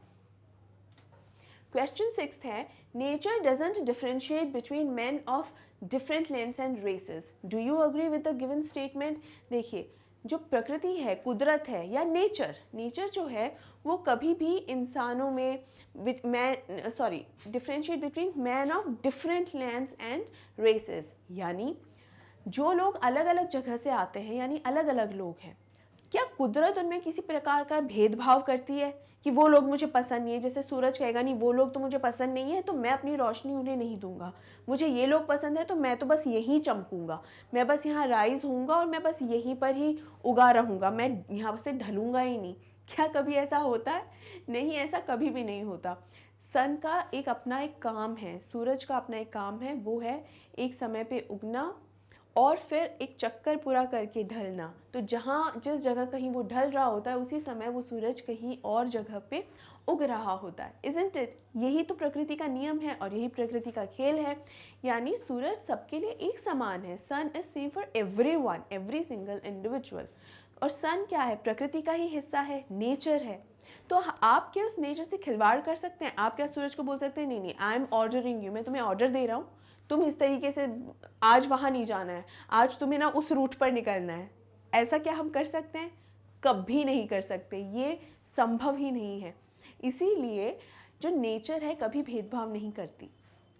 क्वेश्चन 6 है, nature doesn't differentiate between man of different lands and races, do you agree with the given statement. देखिए, जो प्रकृति है, कुदरत है या नेचर जो है वो कभी भी इंसानों में differentiate between man of different lands and races, यानी जो लोग अलग अलग जगह से आते हैं, यानी अलग अलग लोग हैं, क्या कुदरत उनमें किसी प्रकार का भेदभाव करती है कि वो लोग मुझे पसंद नहीं है। जैसे सूरज कहेगा नहीं, वो लोग तो मुझे पसंद नहीं है तो मैं अपनी रोशनी उन्हें नहीं दूंगा, मुझे ये लोग पसंद है तो मैं तो बस यहीं चमकूंगा, मैं बस यहाँ राइज होऊंगा और मैं बस यहीं पर ही उगा रहूँगा, मैं यहाँ से ढलूंगा ही नहीं। क्या कभी ऐसा होता है? नहीं, ऐसा कभी भी नहीं होता। सन का अपना एक काम है, सूरज का अपना एक काम है, वो है एक समय पे उगना और फिर एक चक्कर पूरा करके ढलना। तो जिस जगह कहीं वो ढल रहा होता है, उसी समय वो सूरज कहीं और जगह पे उग रहा होता है। Isn't it? यही तो प्रकृति का नियम है और यही प्रकृति का खेल है। यानी सूरज सबके लिए एक समान है। Sun is same for everyone, every single individual. और सन क्या है? प्रकृति का ही हिस्सा है, नेचर है। तो आप क्या उस नेचर से खिलवाड़ कर सकते हैं? आप क्या सूरज को बोल सकते हैं नहीं, आई एम ऑर्डरिंग यू, मैं तुम्हें ऑर्डर दे रहा हूँ, तुम इस तरीके से आज वहाँ नहीं जाना है, आज तुम्हें ना उस रूट पर निकलना है। ऐसा क्या हम कर सकते हैं? कभी नहीं कर सकते, ये संभव ही नहीं है। इसीलिए जो नेचर है कभी भेदभाव नहीं करती,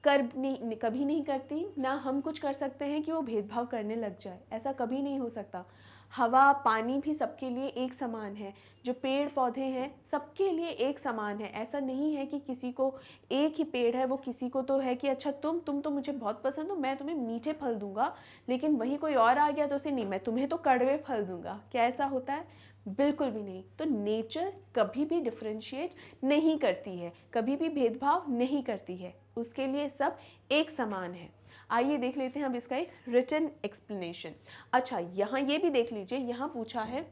कभी नहीं करती। ना हम कुछ कर सकते हैं कि वो भेदभाव करने लग जाए, ऐसा कभी नहीं हो सकता। हवा, पानी भी सबके लिए एक समान है, जो पेड़ पौधे हैं सबके लिए एक समान है। ऐसा नहीं है कि किसी को एक ही पेड़ है, वो किसी को तो है कि अच्छा तुम तो मुझे बहुत पसंद हो, मैं तुम्हें मीठे फल दूंगा, लेकिन वहीं कोई और आ गया तो उसे नहीं, मैं तुम्हें तो कड़वे फल दूंगा। क्या ऐसा होता है? बिल्कुल भी नहीं। तो नेचर कभी भी डिफरेंशिएट नहीं करती है, कभी भी भेदभाव नहीं करती है, उसके लिए सब एक समान है। आइए देख लेते हैं अब इसका एक रिटन एक्सप्लेनेशन। अच्छा, यहाँ ये भी देख लीजिए, यहाँ पूछा है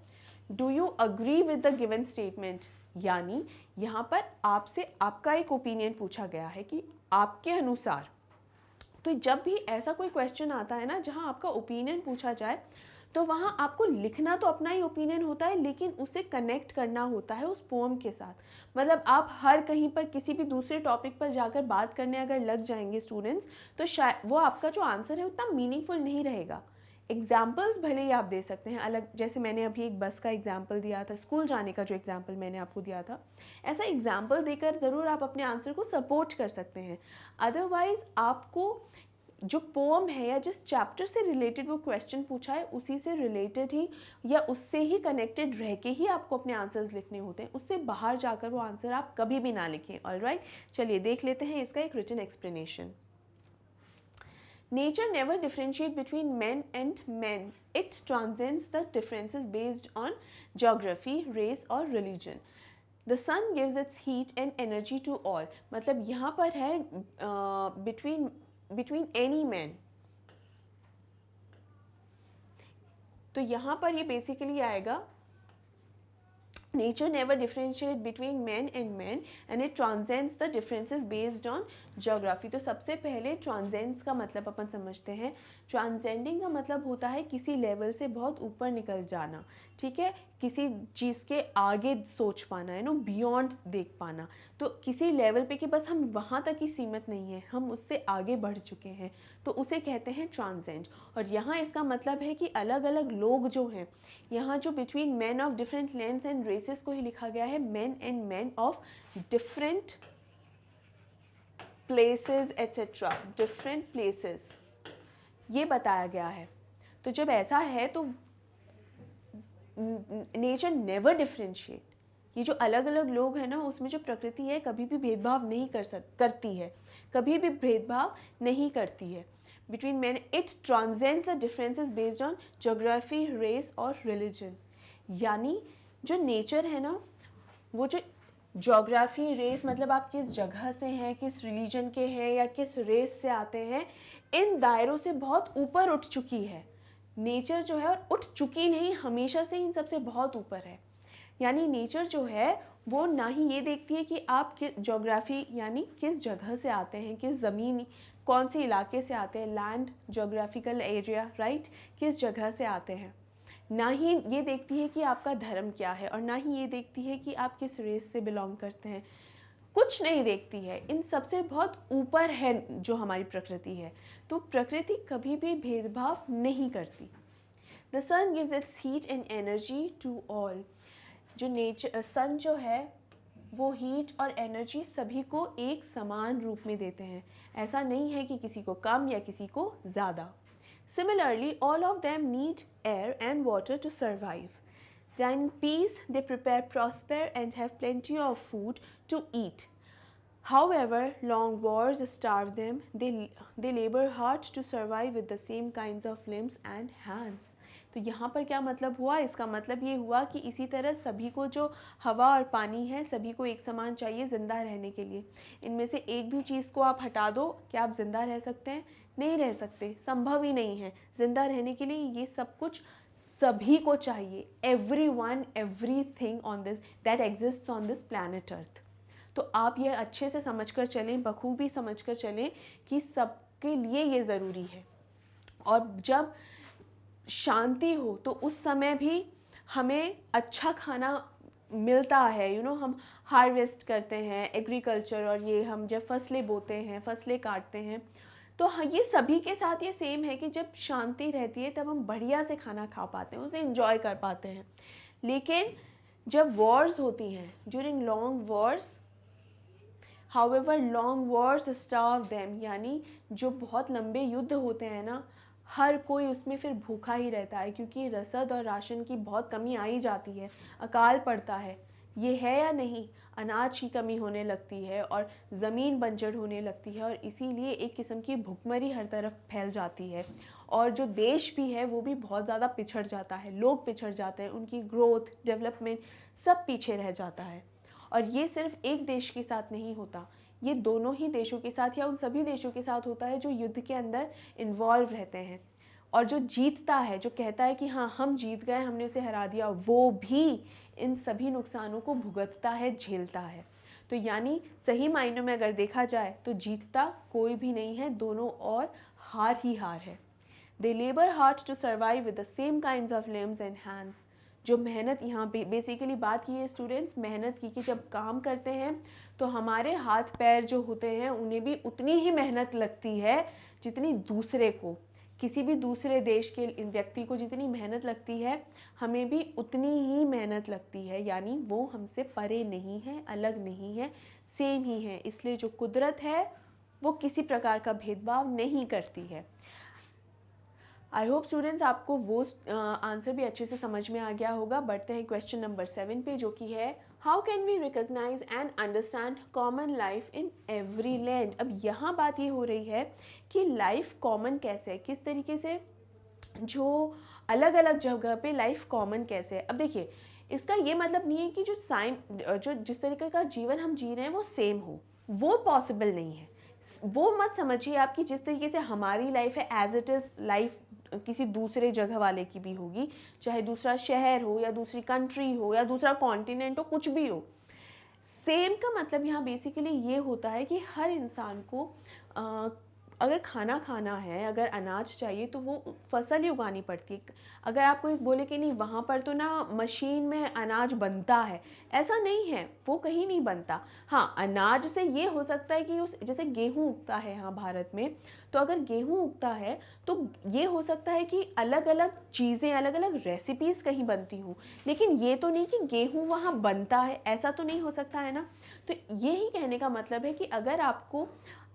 do you agree with the given statement, यानी यहाँ पर आपसे आपका एक ओपिनियन पूछा गया है कि आपके अनुसार। तो जब भी ऐसा कोई क्वेश्चन आता है ना जहाँ आपका ओपिनियन पूछा जाए, तो वहाँ आपको लिखना तो अपना ही ओपिनियन होता है, लेकिन उसे कनेक्ट करना होता है उस पोएम के साथ। मतलब आप हर कहीं पर किसी भी दूसरे टॉपिक पर जाकर बात करने अगर लग जाएंगे स्टूडेंट्स, तो शायद वो आपका जो आंसर है उतना मीनिंगफुल नहीं रहेगा। एग्जाम्पल्स भले ही आप दे सकते हैं अलग, जैसे मैंने अभी एक बस का एग्जाम्पल दिया था, स्कूल जाने का जो एग्जाम्पल मैंने आपको दिया था, ऐसा एग्जाम्पल देकर ज़रूर आप अपने आंसर को सपोर्ट कर सकते हैं। अदरवाइज़ आपको जो पोम है या जिस चैप्टर से रिलेटेड वो क्वेश्चन पूछा है उसी से रिलेटेड ही या उससे ही कनेक्टेड रह के ही आपको अपने आंसर्स लिखने होते हैं। उससे बाहर जाकर वो आंसर आप कभी भी ना लिखें। ऑलराइट, चलिए देख लेते हैं इसका एक written explanation. Nature never differentiates between men and men. It transcends the differences based on geography, race or religion. The sun gives its heat and energy to all. मतलब यहाँ पर है between any man. तो यहाँ पर ये basically आएगा Nature never differentiates between men and men and it transcends the differences based on geography. तो सबसे पहले transcends का मतलब अपन समझते हैं, transcending का मतलब होता है किसी लेवल से बहुत ऊपर निकल जाना, ठीक है। किसी चीज़ के आगे सोच पाना, है नो, बियॉन्ड देख पाना। तो किसी लेवल पे कि बस हम वहाँ तक ही सीमित नहीं हैं, हम उससे आगे बढ़ चुके हैं, तो उसे कहते हैं ट्रांसेंड। और यहाँ इसका मतलब है कि अलग अलग लोग जो हैं, यहाँ जो between man of different lands and races को ही लिखा गया है, man and man of different places etcetera, different places, ये बताया गया है। तो जब ऐसा है तो नेचर नेवर डिफरेंशिएट, ये जो अलग अलग लोग हैं ना, उसमें जो प्रकृति है कभी भी भेदभाव नहीं करती है, कभी भी भेदभाव नहीं करती है between man. It transcends the differences based on geography, race और रिलीजन। यानी जो नेचर है ना, वो जो ज्योग्राफी, रेस मतलब आप किस जगह से हैं, किस रिलीजन के हैं या किस रेस से आते हैं, इन दायरों से बहुत ऊपर उठ चुकी है नेचर जो है। और उठ चुकी नहीं, हमेशा से इन सबसे बहुत ऊपर है। यानी नेचर जो है वो ना ही ये देखती है कि आप किस ज्योग्राफी यानी किस जगह से आते हैं, किस ज़मीन, कौन से इलाके से आते हैं, लैंड, ज्योग्राफिकल एरिया, राइट, किस जगह से आते हैं। ना ही ये देखती है कि आपका धर्म क्या है, और ना ही ये देखती है कि आप किस रेस से बिलोंग करते हैं, कुछ नहीं देखती है। इन सबसे बहुत ऊपर है जो हमारी प्रकृति है। तो प्रकृति कभी भी भेदभाव नहीं करती। The sun gives its heat and energy to all. जो नेचर, सन जो है वो हीट और एनर्जी सभी को एक समान रूप में देते हैं। ऐसा नहीं है कि किसी को कम या किसी को ज़्यादा। Similarly, all of them need air and water to survive. In peace, they prepare, prosper, and have plenty of food to eat. However, long wars starve them. They labor hard to survive with the same kinds of limbs and hands. तो यहाँ पर क्या मतलब हुआ? इसका मतलब ये हुआ कि इसी तरह सभी को जो हवा और पानी है, सभी को एक समान चाहिए ज़िंदा रहने के लिए। इनमें से एक भी चीज़ को आप हटा दो, क्या आप ज़िंदा रह सकते हैं? नहीं रह सकते, संभव ही नहीं है। ज़िंदा रहने के लिए ये सब कुछ सभी को चाहिए। Everyone, everything on this that exists on this planet earth. तो आप ये अच्छे से समझकर चलें, बखूबी समझकर चलें कि सबके लिए ये ज़रूरी है। और जब शांति हो तो उस समय भी हमें अच्छा खाना मिलता है। यू नो, हम हार्वेस्ट करते हैं, एग्रीकल्चर, और ये हम जब फसलें बोते हैं, फसलें काटते हैं, तो हाँ, ये सभी के साथ ये सेम है कि जब शांति रहती है तब हम बढ़िया से खाना खा पाते हैं, उसे इंजॉय कर पाते हैं। लेकिन जब वॉर्स होती हैं, during long Wars, however long Wars starve them, यानी जो बहुत लंबे युद्ध होते हैं ना, हर कोई उसमें फिर भूखा ही रहता है, क्योंकि रसद और राशन की बहुत कमी आई जाती है, अकाल पड़ता है, ये है या नहीं, अनाज की कमी होने लगती है और ज़मीन बंजर होने लगती है, और इसीलिए एक किस्म की भुखमरी हर तरफ फैल जाती है। और जो देश भी है वो भी बहुत ज़्यादा पिछड़ जाता है, लोग पिछड़ जाते हैं, उनकी ग्रोथ, डेवलपमेंट सब पीछे रह जाता है। और ये सिर्फ एक देश के साथ नहीं होता, ये दोनों ही देशों के साथ या उन सभी देशों के साथ होता है जो युद्ध के अंदर इन्वॉल्व रहते हैं। और जो जीतता है, जो कहता है कि हाँ हम जीत गए, हमने उसे हरा दिया, वो भी इन सभी नुकसानों को भुगतता है, झेलता है। तो यानी सही मायनों में अगर देखा जाए तो जीतता कोई भी नहीं है, दोनों और हार ही हार है। They labour hard to survive with the same kinds of limbs and hands. जो मेहनत, यहाँ बेसिकली बात की है स्टूडेंट्स मेहनत की, कि जब काम करते हैं तो हमारे हाथ पैर जो होते हैं उन्हें भी उतनी ही मेहनत लगती है जितनी दूसरे को, किसी भी दूसरे देश के व्यक्ति को जितनी मेहनत लगती है, हमें भी उतनी ही मेहनत लगती है। यानी वो हमसे परे नहीं है, अलग नहीं है, सेम ही है। इसलिए जो कुदरत है वो किसी प्रकार का भेदभाव नहीं करती है। आई होप स्टूडेंट्स आपको वो आंसर भी अच्छे से समझ में आ गया होगा। बढ़ते हैं क्वेश्चन नंबर 7 पे, जो कि है how can we recognise and understand common life in every land. अब यहाँ बात ये हो रही है कि लाइफ कॉमन कैसे है, किस तरीके से जो अलग अलग जगह पे लाइफ कॉमन कैसे है। अब देखिए, इसका ये मतलब नहीं है कि जो जिस तरीके का जीवन हम जी रहे हैं वो सेम हो, वो पॉसिबल नहीं है। वो मत समझिए आप कि जिस तरीके से हमारी लाइफ है एज इट इज़ लाइफ किसी दूसरे जगह वाले की भी होगी, चाहे दूसरा शहर हो या दूसरी कंट्री हो या दूसरा कॉन्टिनेंट हो, कुछ भी हो। सेम का मतलब यहाँ बेसिकली ये होता है कि हर इंसान को अगर खाना खाना है, अगर अनाज चाहिए तो वो फसल ही उगानी पड़ती है। अगर आप कोई बोले कि नहीं वहाँ पर तो ना मशीन में अनाज बनता है, ऐसा नहीं है, वो कहीं नहीं बनता। हाँ, अनाज से ये हो सकता है कि उस जैसे गेहूँ उगता है यहाँ भारत में, तो अगर गेहूँ उगता है तो ये हो सकता है कि अलग अलग चीज़ें, अलग अलग रेसिपीज़ कहीं बनती हूँ, लेकिन ये तो नहीं कि गेहूँ वहाँ बनता है, ऐसा तो नहीं हो सकता है ना। तो यही कहने का मतलब है कि अगर आपको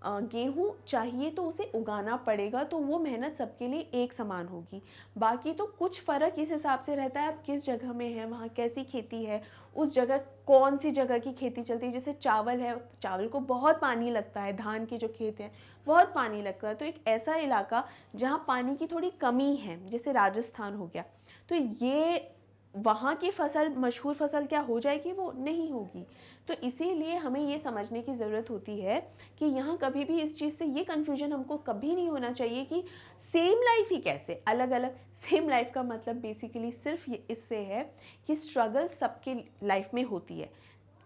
गेहूँ चाहिए तो उसे उगाना पड़ेगा, तो वो मेहनत सबके लिए एक समान होगी। बाकी तो कुछ फ़र्क इस हिसाब से रहता है आप किस जगह में हैं, वहाँ कैसी खेती है, उस जगह कौन सी जगह की खेती चलती है। जैसे चावल है, चावल को बहुत पानी लगता है, धान के जो खेत हैं बहुत पानी लगता है, तो एक ऐसा इलाका जहाँ पानी की थोड़ी कमी है, जैसे राजस्थान हो गया, तो ये वहाँ की फसल, मशहूर फसल क्या हो जाएगी? वो नहीं होगी। तो इसीलिए हमें ये समझने की ज़रूरत होती है कि यहाँ कभी भी इस चीज़ से ये कन्फ्यूजन हमको कभी नहीं होना चाहिए कि सेम लाइफ ही कैसे, अलग अलग। सेम लाइफ का मतलब बेसिकली सिर्फ ये इससे है कि स्ट्रगल सबके लाइफ में होती है,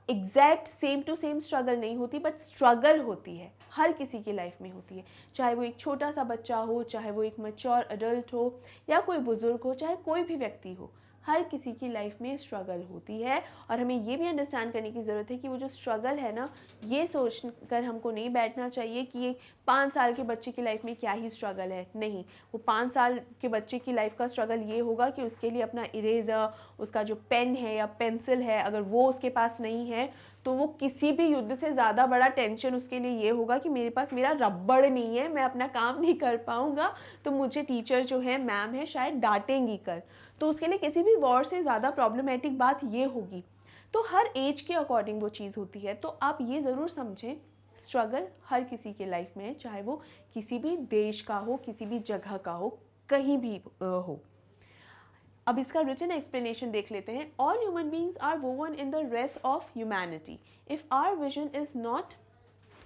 exact same to same struggle नहीं होती, बट स्ट्रगल होती है, हर किसी की लाइफ में होती है। चाहे वो एक छोटा सा बच्चा हो, चाहे वो एक मैच्योर अडल्ट हो, या कोई बुज़ुर्ग हो, चाहे कोई भी व्यक्ति हो, हर किसी की लाइफ में स्ट्रगल होती है। और हमें ये भी अंडरस्टैंड करने की ज़रूरत है कि वो जो स्ट्रगल है ना, ये सोच कर हमको नहीं बैठना चाहिए कि ये 5 साल के बच्चे की लाइफ में क्या ही स्ट्रगल है। नहीं, वो 5 साल के बच्चे की लाइफ का स्ट्रगल ये होगा कि उसके लिए अपना इरेज़र, उसका जो पेन है या पेंसिल है, अगर वो उसके पास नहीं है तो वो किसी भी युद्ध से ज़्यादा बड़ा टेंशन उसके लिए ये होगा कि मेरे पास मेरा रबड़ नहीं है, मैं अपना काम नहीं कर पाऊँगा, तो मुझे टीचर जो है, मैम है, शायद डांटेंगी कर। तो उसके लिए किसी भी वॉर से ज़्यादा प्रॉब्लमेटिक बात ये होगी। तो हर एज के अकॉर्डिंग वो चीज़ होती है। तो आप ये ज़रूर समझें, स्ट्रगल हर किसी के लाइफ में है, चाहे वो किसी भी देश का हो, किसी भी जगह का हो, कहीं भी हो। अब इसका रिटन एक्सप्लेनेशन देख लेते हैं। All human beings are woven in the wreath of humanity if our vision is not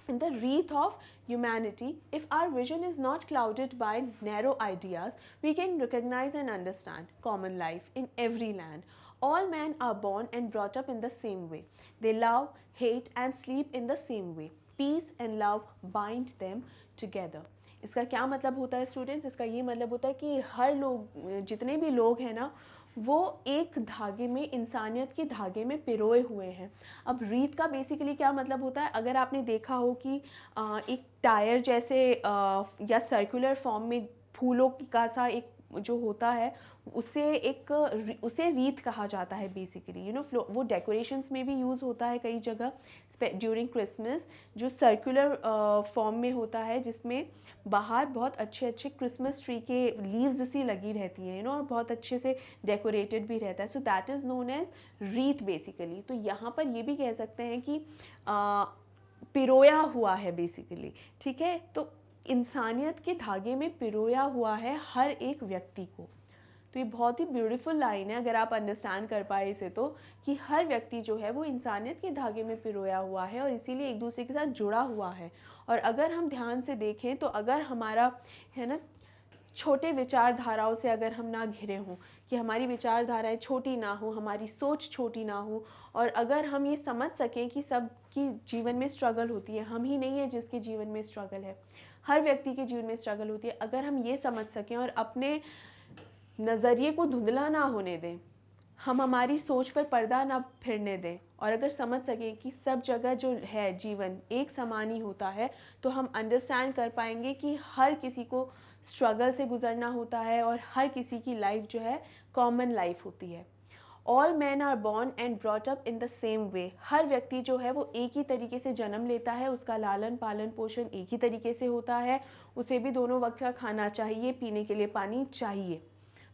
in the wreath of humanity, if our vision is not clouded by narrow ideas, we can recognize and understand common life in every land. All men are born and brought up in the same way. They love, hate, and sleep in the same way. Peace and love bind them together. इसका क्या मतलब होता है students? इसका ये मतलब होता है कि हर लोग, जितने भी लोग हैं ना, वो एक धागे में, इंसानियत के धागे में पिरोए हुए हैं। अब रीत का बेसिकली क्या मतलब होता है? अगर आपने देखा हो कि एक टायर जैसे या सर्कुलर फॉर्म में फूलों का सा एक जो होता है, उसे रीत कहा जाता है बेसिकली। वो डेकोरेशंस में भी यूज़ होता है कई जगह ड्यूरिंग क्रिसमस, जो सर्कुलर फॉर्म में होता है, जिसमें बाहर बहुत अच्छे अच्छे क्रिसमस ट्री के लीव्स सी लगी रहती हैं, और बहुत अच्छे से डेकोरेटेड भी रहता है। So that is known as wreath basically. तो यहाँ पर ये भी कह सकते हैं कि पिरोया हुआ है बेसिकली, ठीक है। तो इंसानियत के धागे में पिरोया हुआ है हर एक व्यक्ति को। तो ये बहुत ही ब्यूटीफुल लाइन है, अगर आप अंडरस्टैंड कर पाए इसे, तो कि हर व्यक्ति जो है वो इंसानियत के धागे में पिरोया हुआ है और इसीलिए एक दूसरे के साथ जुड़ा हुआ है। और अगर हम ध्यान से देखें तो अगर हमारा है ना, छोटे विचारधाराओं से अगर हम ना घिरे हों, कि हमारी विचारधाराएं छोटी ना हो, हमारी सोच छोटी ना हो, और अगर हम ये समझ सकें कि सबकी जीवन में स्ट्रगल होती है, हम ही नहीं है जिसके जीवन में स्ट्रगल है, हर व्यक्ति के जीवन में स्ट्रगल होती है, अगर हम ये समझ सकें और अपने नज़रिए को धुंधला ना होने दें, हम हमारी सोच पर पर्दा ना फिरने दें, और अगर समझ सकें कि सब जगह जो है जीवन एक समान ही होता है, तो हम अंडरस्टैंड कर पाएंगे कि हर किसी को स्ट्रगल से गुजरना होता है और हर किसी की लाइफ जो है कॉमन लाइफ होती है। All men are born and brought up in the same way. हर व्यक्ति जो है वो एक ही तरीके से जन्म लेता है, उसका लालन पालन पोषण एक ही तरीके से होता है, उसे भी दोनों वक्त का खाना चाहिए, पीने के लिए पानी चाहिए,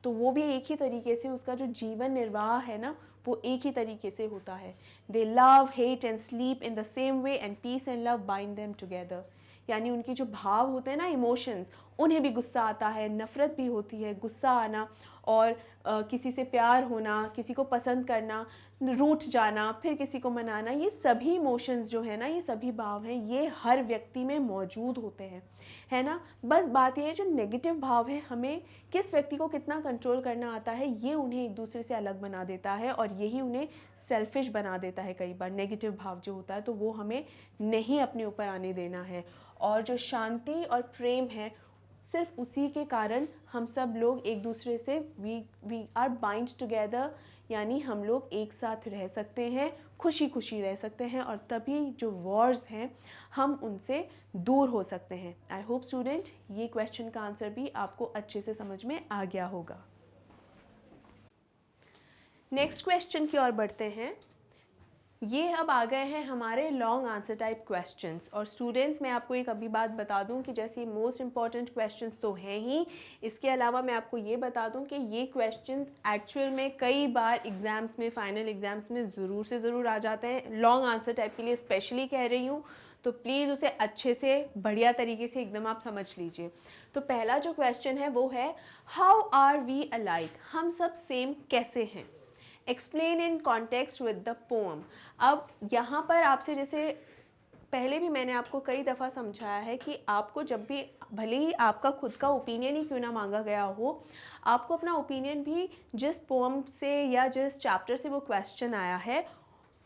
तो वो भी एक ही तरीके से उसका जो जीवन निर्वाह है ना, वो एक ही तरीके से होता है। They love, hate and sleep in the same way and peace and love bind them together. यानी उनके जो भाव होते हैं ना, इमोशंस, उन्हें भी गुस्सा आता है, नफ़रत भी होती है, गुस्सा आना, और किसी से प्यार होना, किसी को पसंद करना, रूठ जाना, फिर किसी को मनाना, ये सभी इमोशंस जो है ना, ये सभी भाव हैं, ये हर व्यक्ति में मौजूद होते हैं, है ना। बस बात ये है, जो नेगेटिव भाव है, हमें किस व्यक्ति को कितना कंट्रोल करना आता है, ये उन्हें एक दूसरे से अलग बना देता है, और यही उन्हें सेल्फिश बना देता है। कई बार नेगेटिव भाव जो होता है, तो वो हमें नहीं अपने ऊपर आने देना है। और जो शांति और प्रेम है, सिर्फ उसी के कारण हम सब लोग एक दूसरे से वी आर बाइंड टुगेदर, यानी हम लोग एक साथ रह सकते हैं, खुशी खुशी रह सकते हैं, और तभी जो वॉर्स हैं हम उनसे दूर हो सकते हैं। आई होप स्टूडेंट ये क्वेश्चन का आंसर भी आपको अच्छे से समझ में आ गया होगा। नेक्स्ट क्वेश्चन की ओर बढ़ते हैं। ये अब आ गए हैं हमारे लॉन्ग आंसर टाइप क्वेश्चंस। और स्टूडेंट्स, मैं आपको एक अभी बात बता दूं कि जैसे मोस्ट इंपॉर्टेंट क्वेश्चंस तो हैं ही, इसके अलावा मैं आपको ये बता दूं कि ये क्वेश्चंस एक्चुअल में कई बार एग्ज़ाम्स में, फाइनल एग्ज़ाम्स में ज़रूर से ज़रूर आ जाते हैं। लॉन्ग आंसर टाइप के लिए स्पेशली कह रही हूँ, तो प्लीज़ उसे अच्छे से बढ़िया तरीके से एकदम आप समझ लीजिए। तो पहला जो क्वेश्चन है वो है, हाउ आर वी अलाइक, हम सब सेम कैसे हैं। Explain in context with the pome. अब यहाँ पर आपसे, जैसे पहले भी मैंने आपको कई दफ़ा समझाया है कि आपको जब भी, भले ही आपका खुद का ओपिनियन ही क्यों ना मांगा गया हो, आपको अपना ओपिनियन भी जिस पोम से या जिस चैप्टर से वो क्वेश्चन आया है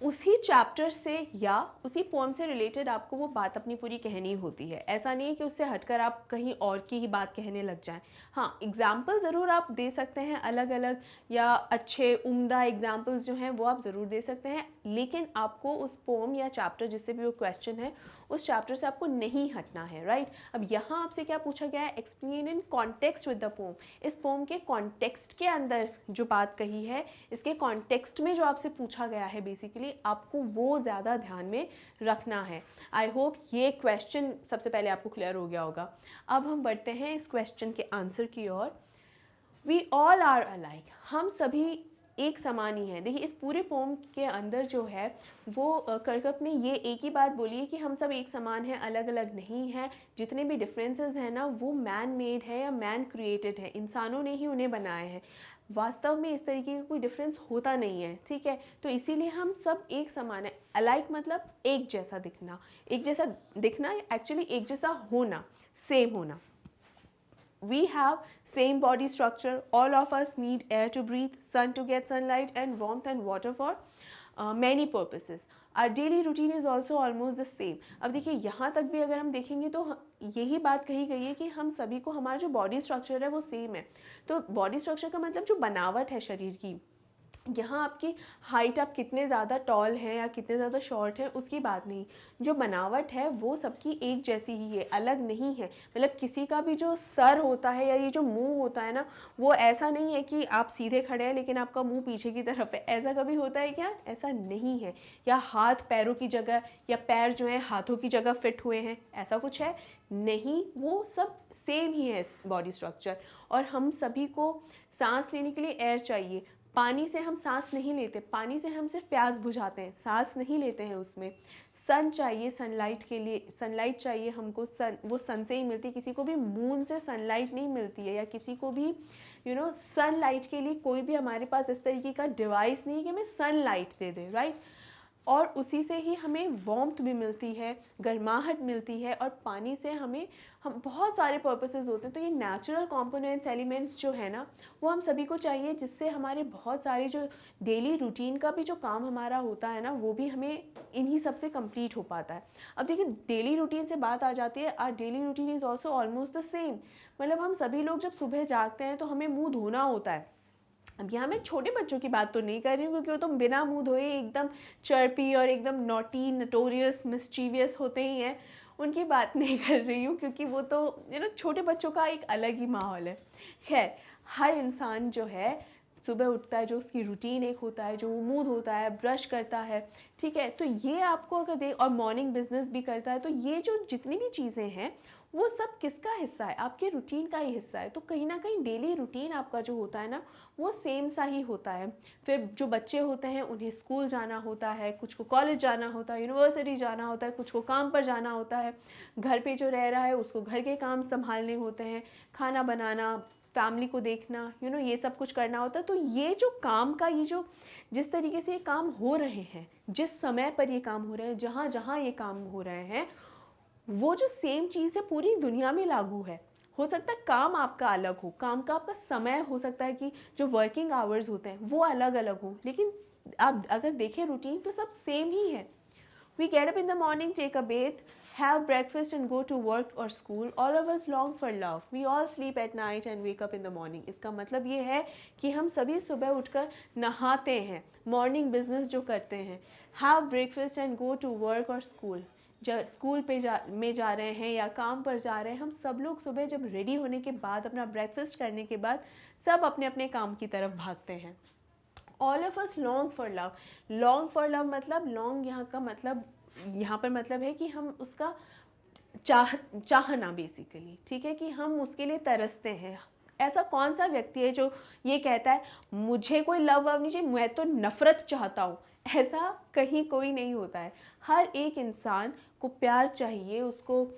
उसी चैप्टर से या उसी पोम से रिलेटेड आपको वो बात अपनी पूरी कहनी होती है। ऐसा नहीं है कि उससे हटकर आप कहीं और की ही बात कहने लग जाएं। हाँ, एग्जाम्पल ज़रूर आप दे सकते हैं अलग अलग, या अच्छे उम्दा एग्जाम्पल्स जो हैं वो आप ज़रूर दे सकते हैं, लेकिन आपको उस पोम या चैप्टर जिससे भी वो क्वेश्चन है उस चैप्टर से आपको नहीं हटना है, राइट। अब यहाँ आपसे क्या पूछा गया है, explain in context with the pome. इस पोम के कॉन्टेक्स्ट के अंदर जो बात कही है, इसके कॉन्टेक्स्ट में जो आपसे पूछा गया है, बेसिकली आपको वो ज़्यादा ध्यान में रखना है। आई होप ये क्वेश्चन सबसे पहले आपको क्लियर हो गया होगा। अब हम बढ़ते हैं इस क्वेश्चन के आंसर की ओर। वी ऑल आर अलाइक, हम सभी एक समान ही हैं। देखिए, इस पूरे पोम के अंदर जो है वो कर्कप ने ये एक ही बात बोली है कि हम सब एक समान हैं, अलग अलग नहीं हैं। जितने भी डिफरेंसेस हैं ना, वो मैन मेड है या मैन क्रिएटेड है, इंसानों ने ही उन्हें बनाए हैं। वास्तव में इस तरीके का कोई डिफरेंस होता नहीं है, ठीक है। तो इसीलिए हम सब एक समान है। अलाइक मतलब एक जैसा दिखना, एक जैसा दिखना एक्चुअली एक जैसा होना, सेम होना। We have same body structure. All of us need air to breathe, sun to get sunlight, and warmth and water for many purposes. Our daily routine is also almost the same. अब देखिए, यहाँ तक भी अगर हम देखेंगे तो यही बात कही गई है कि हम सभी को, हमारा जो बॉडी स्ट्रक्चर है वो सेम है। तो बॉडी स्ट्रक्चर का मतलब जो बनावट है शरीर की, यहाँ आपकी हाइट, आप कितने ज़्यादा टॉल हैं या कितने ज़्यादा शॉर्ट हैं उसकी बात नहीं, जो बनावट है वो सबकी एक जैसी ही है, अलग नहीं है। मतलब किसी का भी जो सर होता है या ये जो मुंह होता है ना, वो ऐसा नहीं है कि आप सीधे खड़े हैं लेकिन आपका मुंह पीछे की तरफ है, ऐसा कभी होता है क्या? ऐसा नहीं है। या हाथ पैरों की जगह, या पैर जो है हाथों की जगह फिट हुए हैं, ऐसा कुछ है नहीं। वो सब सेम ही है बॉडी स्ट्रक्चर। और हम सभी को सांस लेने के लिए एयर चाहिए। पानी से हम सांस नहीं लेते, पानी से हम सिर्फ प्यास बुझाते हैं, सांस नहीं लेते हैं उसमें। सन चाहिए सनलाइट के लिए, सनलाइट चाहिए हमको, सन वो सन से ही मिलती है। किसी को भी मून से सनलाइट नहीं मिलती है, या किसी को भी सनलाइट के लिए कोई भी हमारे पास इस तरीके का डिवाइस नहीं है कि हमें सनलाइट दे दे, राइट। और उसी से ही हमें वार्मथ भी मिलती है, गर्माहट मिलती है, और पानी से हम बहुत सारे पर्पसेस होते हैं। तो ये नेचुरल कंपोनेंट्स, एलिमेंट्स जो है ना, वो हम सभी को चाहिए, जिससे हमारे बहुत सारे जो डेली रूटीन का भी जो काम हमारा होता है ना, वो भी हमें इन्हीं सब से कंप्लीट हो पाता है। अब देखिए, डेली रूटीन से बात आ जाती है। Our daily routine is also almost the same. मतलब हम सभी लोग जब सुबह जागते हैं तो हमें मुँह धोना होता है। अब यहाँ मैं छोटे बच्चों की बात तो नहीं कर रही हूँ, क्योंकि वो तो बिना मुंह धोए एकदम चर्पी और एकदम नॉटी, नटोरियस, मिस्चीवियस होते ही हैं। उनकी बात नहीं कर रही हूँ, क्योंकि वो तो छोटे बच्चों का एक अलग ही माहौल है। खैर, हर इंसान जो है सुबह उठता है, जो उसकी रूटीन एक होता है, जो वो मुंह धोता है, ब्रश करता है, ठीक है। तो ये आपको अगर और मॉर्निंग बिजनेस भी करता है, तो ये जो जितनी भी चीज़ें हैं वो सब किसका हिस्सा है? आपके रूटीन का ही हिस्सा है। तो कहीं ना कहीं डेली रूटीन आपका जो होता है ना, वो सेम सा ही होता है। फिर जो बच्चे होते हैं उन्हें स्कूल जाना होता है, कुछ को कॉलेज जाना होता है, यूनिवर्सिटी जाना होता है, कुछ को काम पर जाना होता है। घर पे जो रह रहा है उसको घर के काम संभालने होते हैं, खाना बनाना, फैमिली को देखना, ये सब कुछ करना होता है। तो ये जो काम का, ये जो जिस तरीके से ये काम हो रहे हैं, जिस समय पर ये काम हो रहे हैं, जहाँ जहाँ ये काम हो रहे हैं, वो जो सेम चीज़ है पूरी दुनिया में लागू है। हो सकता है काम आपका अलग हो, काम का आपका समय हो सकता है कि जो वर्किंग आवर्स होते हैं वो अलग अलग हो, लेकिन आप अगर देखें रूटीन तो सब सेम ही है। We get up in the morning, take a bath, Have breakfast and go to work or school. All of us long for love. We all sleep at night and wake up in the morning. इसका मतलब ये है कि हम सभी सुबह उठकर नहाते हैं, मॉर्निंग बिजनेस जो करते हैं. Have breakfast and go to work or school. जब स्कूल पे में जा रहे हैं या काम पर जा रहे हैं, हम सब लोग सुबह जब रेडी होने के बाद, अपना ब्रेकफास्ट करने के बाद सब अपने अपने काम की तरफ भागते हैं. All of us long for love. Long for love मतलब long यहाँ का मतलब यहाँ पर मतलब है कि हम उसका चाहना बेसिकली, ठीक है, कि हम उसके लिए तरसते हैं. ऐसा कौन सा व्यक्ति है जो ये कहता है मुझे कोई लव वव नहीं चाहिए, मैं तो नफ़रत चाहता हूँ? ऐसा कहीं कोई नहीं होता है. हर एक इंसान को प्यार चाहिए, उसको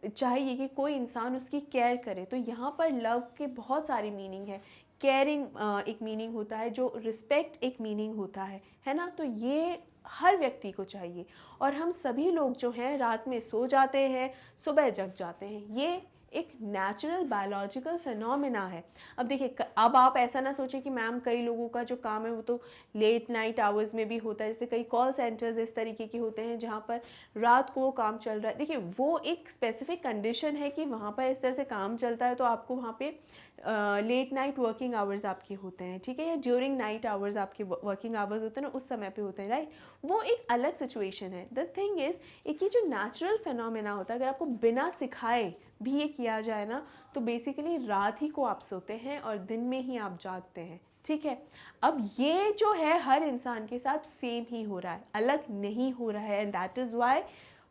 चाहिए कि कोई इंसान उसकी केयर करे. तो यहाँ पर लव के बहुत सारी मीनिंग है. केयरिंग एक मीनिंग होता है, जो रिस्पेक्ट एक मीनिंग होता है ना. तो ये हर व्यक्ति को चाहिए. और हम सभी लोग जो हैं रात में सो जाते हैं, सुबह जग जाते हैं. ये एक नेचुरल बायोलॉजिकल फिनोमेना है. अब देखिए, अब आप ऐसा ना सोचें कि मैम कई लोगों का जो काम है वो तो लेट नाइट आवर्स में भी होता है. जैसे कई कॉल सेंटर्स इस तरीके के होते हैं जहाँ पर रात को वो काम चल रहा है. देखिए, वो एक स्पेसिफिक कंडीशन है कि वहाँ पर इस तरह से काम चलता है, तो आपको वहाँ पे लेट नाइट वर्किंग आवर्स आपके होते हैं, ठीक है, या ड्यूरिंग नाइट आवर्स आपके वर्किंग आवर्स होते हैं ना, उस समय पे होते हैं, राइट. वो एक अलग सिचुएशन है. द थिंग इज़, एक ये जो नेचुरल फिनोमेना होता है, अगर आपको बिना सिखाए भी ये किया जाए ना, तो बेसिकली रात ही को आप सोते हैं और दिन में ही आप जागते हैं, ठीक है. अब ये जो है हर इंसान के साथ सेम ही हो रहा है, अलग नहीं हो रहा है. And that is why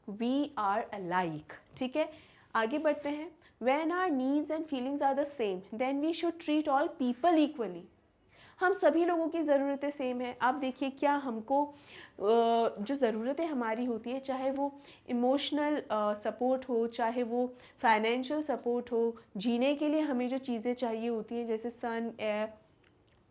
we are alike, ठीक है. आगे बढ़ते हैं. When our needs and feelings are the same, then we should treat all people equally. हम सभी लोगों की ज़रूरतें सेम हैं. आप देखिए, क्या हमको जो ज़रूरतें हमारी होती है, चाहे वो इमोशनल सपोर्ट हो, चाहे वो फाइनेंशियल सपोर्ट हो, जीने के लिए हमें जो चीज़ें चाहिए होती हैं जैसे सन, एयर,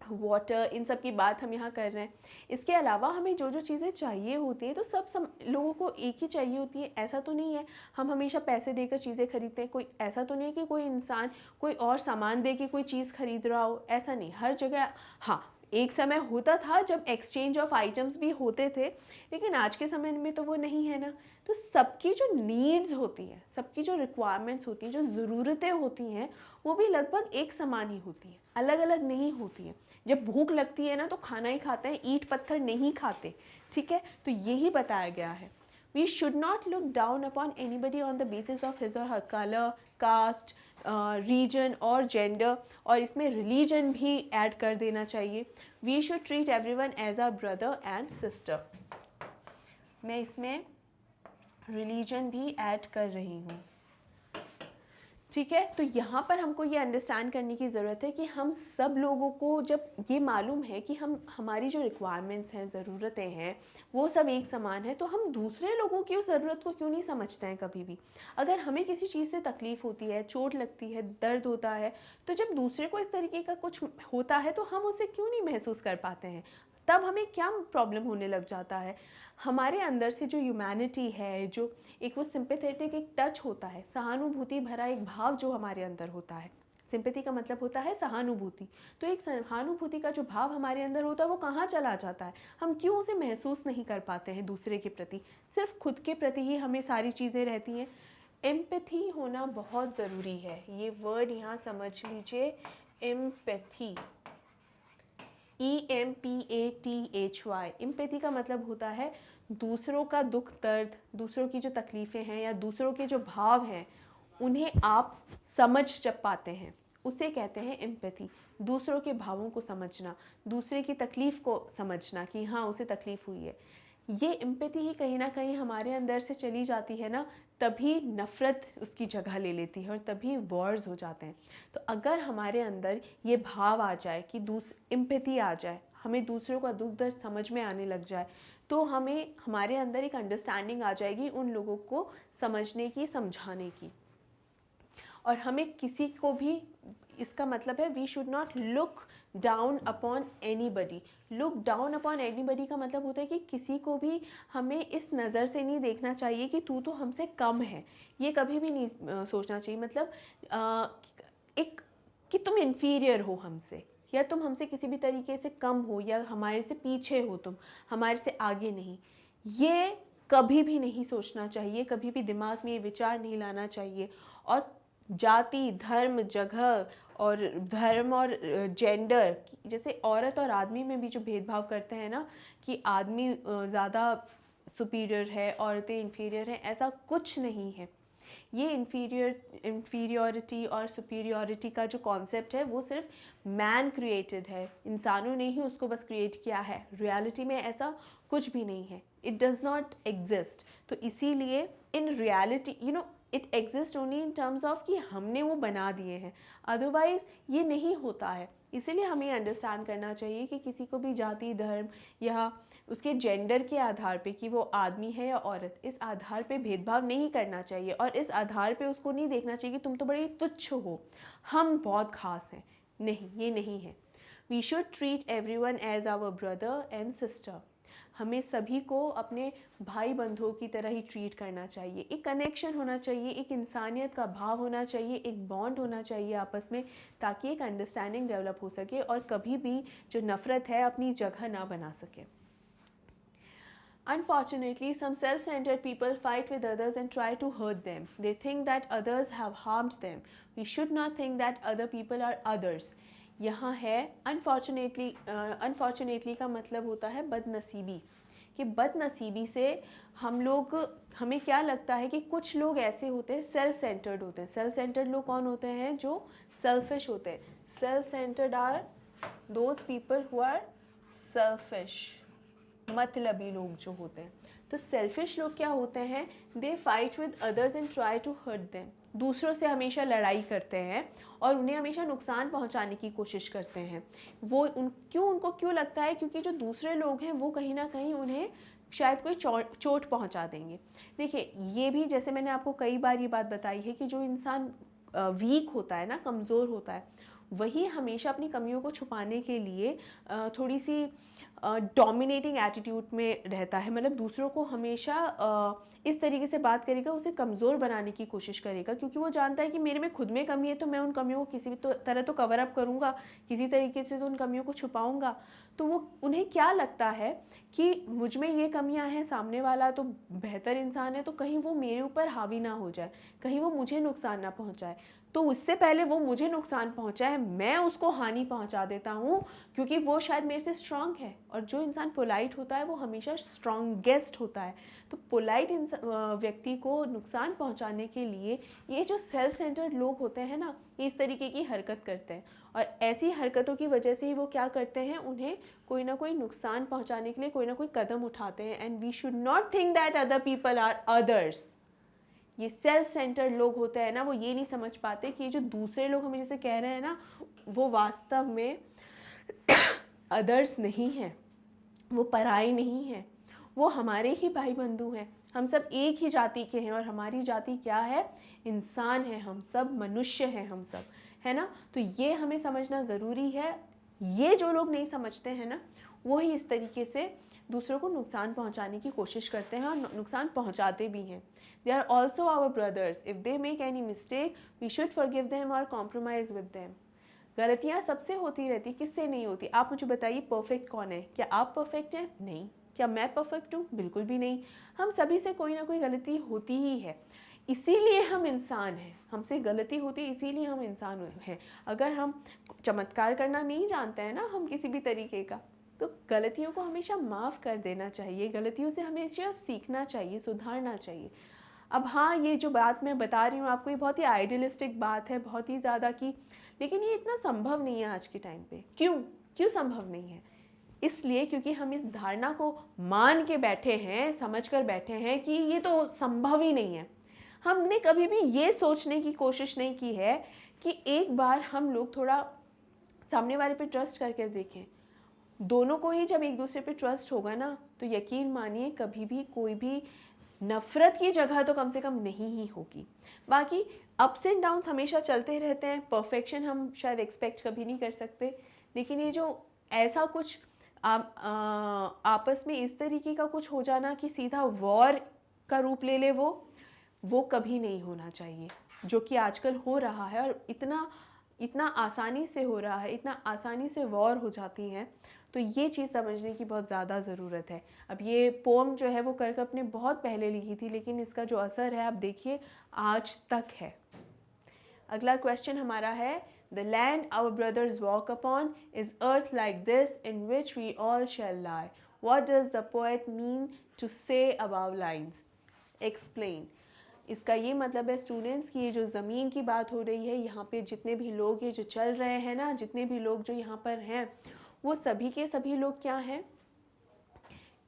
वाटर, इन सब की बात हम यहाँ कर रहे हैं. इसके अलावा हमें जो जो चीज़ें चाहिए होती हैं, तो सब लोगों को एक ही चाहिए होती है. ऐसा तो नहीं है हम हमेशा पैसे देकर चीज़ें खरीदते हैं. कोई ऐसा तो नहीं है कि कोई इंसान कोई और सामान दे के कोई चीज़ खरीद रहा हो, ऐसा नहीं. हर जगह, हाँ, एक समय होता था जब एक्सचेंज ऑफ आइटम्स भी होते थे, लेकिन आज के समय में तो वो नहीं है ना. तो सबकी जो नीड्स होती हैं, सबकी जो रिक्वायरमेंट्स होती हैं, जो ज़रूरतें होती हैं, वो भी लगभग एक समान ही होती हैं, अलग अलग नहीं होती हैं. जब भूख लगती है ना तो खाना ही खाते हैं, ईंट पत्थर नहीं खाते, ठीक है. तो यही बताया गया है. We should not look down upon anybody on the basis of his or her color, caste, region और gender, और इसमें religion भी ऐड कर देना चाहिए. We should treat everyone as our brother and sister. मैं इसमें religion भी ऐड कर रही हूँ, ठीक है. तो यहाँ पर हमको ये अंडरस्टैंड करने की ज़रूरत है कि हम सब लोगों को जब ये मालूम है कि हमारी जो रिक्वायरमेंट्स हैं, ज़रूरतें हैं, वो सब एक समान है, तो हम दूसरे लोगों की उस ज़रूरत को क्यों नहीं समझते हैं कभी भी. अगर हमें किसी चीज़ से तकलीफ़ होती है, चोट लगती है, दर्द होता है, तो जब दूसरे को इस तरीके का कुछ होता है तो हम उसे क्यों नहीं महसूस कर पाते हैं. तब हमें क्या प्रॉब्लम होने लग जाता है. हमारे अंदर से जो ह्यूमैनिटी है, जो एक वो सिंपैथेटिक एक टच होता है, सहानुभूति भरा एक भाव जो हमारे अंदर होता है. सिंपैथी का मतलब होता है सहानुभूति. तो एक सहानुभूति का जो भाव हमारे अंदर होता है वो कहाँ चला जाता है. हम क्यों उसे महसूस नहीं कर पाते हैं दूसरे के प्रति. सिर्फ खुद के प्रति ही हमें सारी चीज़ें रहती हैं. एम्पैथी होना बहुत ज़रूरी है. ये वर्ड यहाँ समझ लीजिए, एम्पैथी, EMPATHY. एम्पैथी का मतलब होता है दूसरों का दुख दर्द, दूसरों की जो तकलीफ़ें हैं या दूसरों के जो भाव हैं, उन्हें आप समझ जब पाते हैं, उसे कहते हैं एम्पैथी. दूसरों के भावों को समझना, दूसरे की तकलीफ़ को समझना कि हाँ उसे तकलीफ़ हुई है. ये एम्पैथी ही कहीं ना कहीं हमारे अंदर से चली जाती है ना, तभी नफ़रत उसकी जगह ले लेती है और तभी वॉर्स हो जाते हैं. तो अगर हमारे अंदर ये भाव आ जाए कि एम्पैथी आ जाए, हमें दूसरों का दुख दर्द समझ में आने लग जाए, तो हमें हमारे अंदर एक अंडरस्टैंडिंग आ जाएगी उन लोगों को समझने की, समझाने की. और हमें किसी को भी, इसका मतलब है we should not look down upon anybody. Look down upon anybody का मतलब होता है कि किसी को भी हमें इस नज़र से नहीं देखना चाहिए कि तू तो हमसे कम है. ये कभी भी नहीं सोचना चाहिए. मतलब एक कि तुम इन्फीरियर हो हमसे, या तुम हमसे किसी भी तरीके से कम हो, या हमारे से पीछे हो, तुम हमारे से आगे नहीं. ये कभी भी नहीं सोचना चाहिए, कभी भी दिमाग में ये विचार नहीं लाना चाहिए। और जाति, धर्म, जगह और जेंडर, जैसे औरत और आदमी में भी जो भेदभाव करते हैं ना कि आदमी ज़्यादा सुपीरियर है, औरतें इन्फीरियर हैं, ऐसा कुछ नहीं है। ये इन्फीरियरिटी और सुपीरियरिटी का जो कॉन्सेप्ट है वो सिर्फ मैन क्रिएटेड है, इंसानों ने ही उसको बस क्रिएट किया है। रियलिटी में ऐसा कुछ भी नहीं है, इट डज़ नॉट एग्जिस्ट। तो इसीलिए in reality it exist only in terms of कि हमने वो बना दिए हैं, अदरवाइज़ ये नहीं होता है। इसीलिए हमें अंडरस्टैंड करना चाहिए कि किसी को भी जाति, धर्म या उसके जेंडर के आधार पे कि वो आदमी है या औरत, इस आधार पे भेदभाव नहीं करना चाहिए और इस आधार पे उसको नहीं देखना चाहिए कि तुम तो बड़े तुच्छ हो, हम बहुत खास हैं। नहीं, ये नहीं है। We should treat everyone as our brother and sister. हमें सभी को अपने भाई बंधुओं की तरह ही ट्रीट करना चाहिए। एक कनेक्शन होना चाहिए, एक इंसानियत का भाव होना चाहिए, एक बॉन्ड होना चाहिए आपस में, ताकि एक अंडरस्टैंडिंग डेवलप हो सके और कभी भी जो नफ़रत है अपनी जगह ना बना सके। Unfortunately, some self-centered people fight with others and try to hurt them. They think that others have harmed them. We should not think that other people are others. यहाँ है unfortunately का मतलब होता है बदनसीबी, कि बदनसीबी से हमें क्या लगता है कि कुछ लोग ऐसे होते हैं, सेल्फ सेंटर्ड होते हैं। सेल्फ सेंटर्ड लोग कौन होते हैं? जो सेल्फिश होते हैं। Self centred are those people who are selfish, मतलबी लोग जो होते हैं। तो सेल्फिश लोग क्या होते हैं? They fight with others and try to hurt them. दूसरों से हमेशा लड़ाई करते हैं और उन्हें हमेशा नुकसान पहुंचाने की कोशिश करते हैं। उनको क्यों लगता है? क्योंकि जो दूसरे लोग हैं वो कहीं ना कहीं उन्हें शायद कोई चोट पहुंचा देंगे। देखिए, ये भी जैसे मैंने आपको कई बार ये बात बताई है कि जो इंसान वीक होता है ना, कमज़ोर होता है, वही हमेशा अपनी कमियों को छुपाने के लिए थोड़ी सी डोमिनेटिंग एटीट्यूड में रहता है। मतलब दूसरों को हमेशा इस तरीके से बात करेगा, उसे कमज़ोर बनाने की कोशिश करेगा, क्योंकि वो जानता है कि मेरे में खुद में कमी है तो मैं उन कमियों को किसी भी तरह तो कवर अप करूँगा, किसी तरीके से तो उन कमियों को छुपाऊँगा। तो उन्हें क्या लगता है कि मुझ में ये कमियां हैं, सामने वाला तो बेहतर इंसान है, तो कहीं वो मेरे ऊपर हावी ना हो जाए, कहीं वो मुझे नुकसान ना पहुंचाए। तो उससे पहले वो मुझे नुकसान पहुंचाए, मैं उसको हानि पहुंचा देता हूँ, क्योंकि वो शायद मेरे से स्ट्रांग है। और जो इंसान पोलाइट होता है वो हमेशा स्ट्रांगेस्ट होता है। तो पोलाइट व्यक्ति को नुकसान पहुंचाने के लिए ये जो सेल्फ सेंटर्ड लोग होते हैं ना, ये इस तरीके की हरकत करते हैं। और ऐसी हरकतों की वजह से ही वो क्या करते हैं, उन्हें कोई ना कोई नुकसान पहुंचाने के लिए कोई ना कोई कदम उठाते हैं। And we should not think that other people are others. ये सेल्फ सेंटर्ड लोग होते हैं ना, वो ये नहीं समझ पाते कि ये जो दूसरे लोग हमें जैसे कह रहे हैं ना, वो वास्तव में अदर्स नहीं है, वो पराई नहीं है, वो हमारे ही भाई बंधु हैं। हम सब एक ही जाति के हैं और हमारी जाति क्या है? इंसान है। हम सब मनुष्य हैं, हम सब, है ना। तो ये हमें समझना ज़रूरी है। ये जो लोग नहीं समझते हैं ना, वो ही इस तरीके से दूसरों को नुकसान पहुंचाने की कोशिश करते हैं और नुकसान पहुंचाते भी हैं। They are also our brothers. If they make any mistake we should forgive them और कॉम्प्रोमाइज़ विद देम। गलतियाँ सबसे होती रहती, किससे नहीं होती? आप मुझे बताइए, परफेक्ट कौन है? क्या आप परफेक्ट हैं? नहीं। क्या मैं परफेक्ट हूँ? बिल्कुल भी नहीं। हम सभी से कोई ना कोई गलती होती ही है, इसीलिए हम इंसान हैं। हमसे गलती होती है, इसीलिए हम इंसान हैं। अगर हम चमत्कार करना नहीं जानते हैं ना, हम किसी भी तरीके का, तो गलतियों को हमेशा माफ़ कर देना चाहिए, गलतियों से हमेशा सीखना चाहिए, सुधारना चाहिए। अब हाँ, ये जो बात मैं बता रही हूँ आपको, ये बहुत ही आइडियलिस्टिक बात है, बहुत ही ज़्यादा की, लेकिन ये इतना संभव नहीं है आज के टाइम पे। क्यों संभव नहीं है? इसलिए क्योंकि हम इस धारणा को मान के बैठे हैं, समझ कर बैठे हैं कि ये तो संभव ही नहीं है। हमने कभी भी ये सोचने की कोशिश नहीं की है कि एक बार हम लोग थोड़ा सामने वाले पे ट्रस्ट करके देखें। दोनों को ही जब एक दूसरे पे ट्रस्ट होगा ना, तो यकीन मानिए कभी भी कोई भी नफ़रत की जगह तो कम से कम नहीं ही होगी। बाकी अप्स एंड डाउन्स हमेशा चलते रहते हैं, परफेक्शन हम शायद एक्सपेक्ट कभी नहीं कर सकते, लेकिन ये जो ऐसा कुछ आपस में इस तरीके का कुछ हो जाना कि सीधा वॉर का रूप ले ले, वो कभी नहीं होना चाहिए, जो कि आजकल हो रहा है और इतना आसानी से हो रहा है, इतना आसानी से वॉर हो जाती हैं। तो ये चीज़ समझने की बहुत ज़्यादा ज़रूरत है। अब ये पोम जो है वो कर्क ने बहुत पहले लिखी थी, लेकिन इसका जो असर है आप देखिए आज तक है। अगला क्वेश्चन हमारा है, the land our brothers walk upon is earth like this in which we all shall lie, what does the poet mean to say above lines, explain. इसका ये मतलब है स्टूडेंट्स कि ये जो ज़मीन की बात हो रही है, यहाँ पे जितने भी लोग ये जो चल रहे हैं ना, जितने भी लोग जो यहाँ पर हैं, वो सभी के सभी लोग क्या हैं,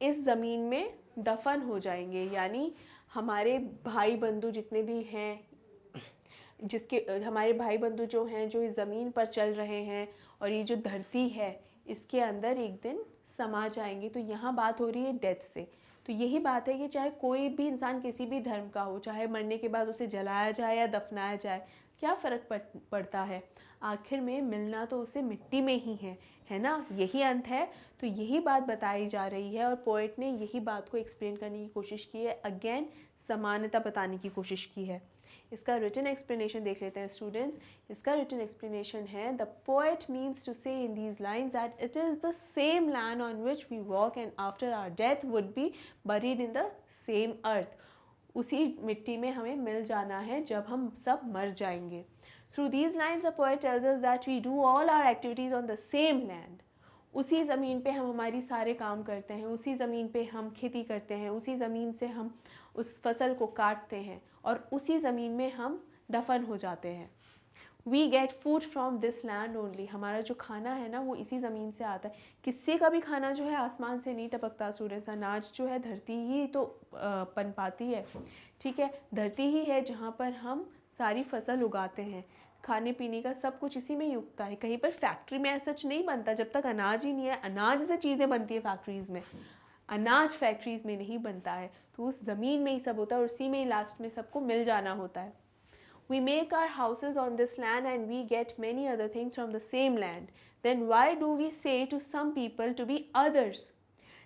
इस ज़मीन में दफन हो जाएंगे। यानी हमारे भाई बंधु जितने भी हैं, हमारे भाई बंधु जो हैं, जो इस ज़मीन पर चल रहे हैं और ये जो धरती है इसके अंदर एक दिन समा जाएंगे। तो यहाँ बात हो रही है डेथ से। तो यही बात है कि चाहे कोई भी इंसान किसी भी धर्म का हो, चाहे मरने के बाद उसे जलाया जाए या दफनाया जाए, क्या फ़र्क पड़ता है, आखिर में मिलना तो उसे मिट्टी में ही है ना, यही अंत है। तो यही बात बताई जा रही है और पोएट ने यही बात को एक्सप्लेन करने की कोशिश की है, अगेन समानता बताने की कोशिश की है। इसका रिटन एक्सप्लेनेशन देख लेते हैं स्टूडेंट्स। इसका रिटन एक्सप्लेनेशन है, the poet means to say in these lines that it is the same land on which we walk and after our death would be buried in the same earth. उसी मिट्टी में हमें मिल जाना है जब हम सब मर जाएंगे। Through these lines the poet tells us that we do all our activities on the same land. उसी ज़मीन पे हम हमारी सारे काम करते हैं, उसी ज़मीन पे हम खेती करते हैं, उसी ज़मीन से हम उस फसल को काटते हैं और उसी ज़मीन में हम दफन हो जाते हैं। We get food from this land only. हमारा जो खाना है ना वो इसी ज़मीन से आता है। किसी का भी खाना जो है आसमान से नहीं टपकता स्टूडेंट्स। अनाज जो है धरती ही तो पन पाती है, ठीक है, धरती ही है जहाँ पर हम सारी फसल उगाते हैं। खाने पीने का सब कुछ इसी में ही उगता है। कहीं पर फैक्ट्री में ऐसा नहीं बनता जब तक अनाज ही नहीं है। अनाज से चीज़ें बनती है फैक्ट्रीज़ में, अनाज फैक्ट्रीज़ में नहीं बनता है। तो उस ज़मीन में ही सब होता है और उसी में ही लास्ट में सबको मिल जाना होता है। We make our houses on this land and we get many other things from the same land. Then why do we say to some people to be others?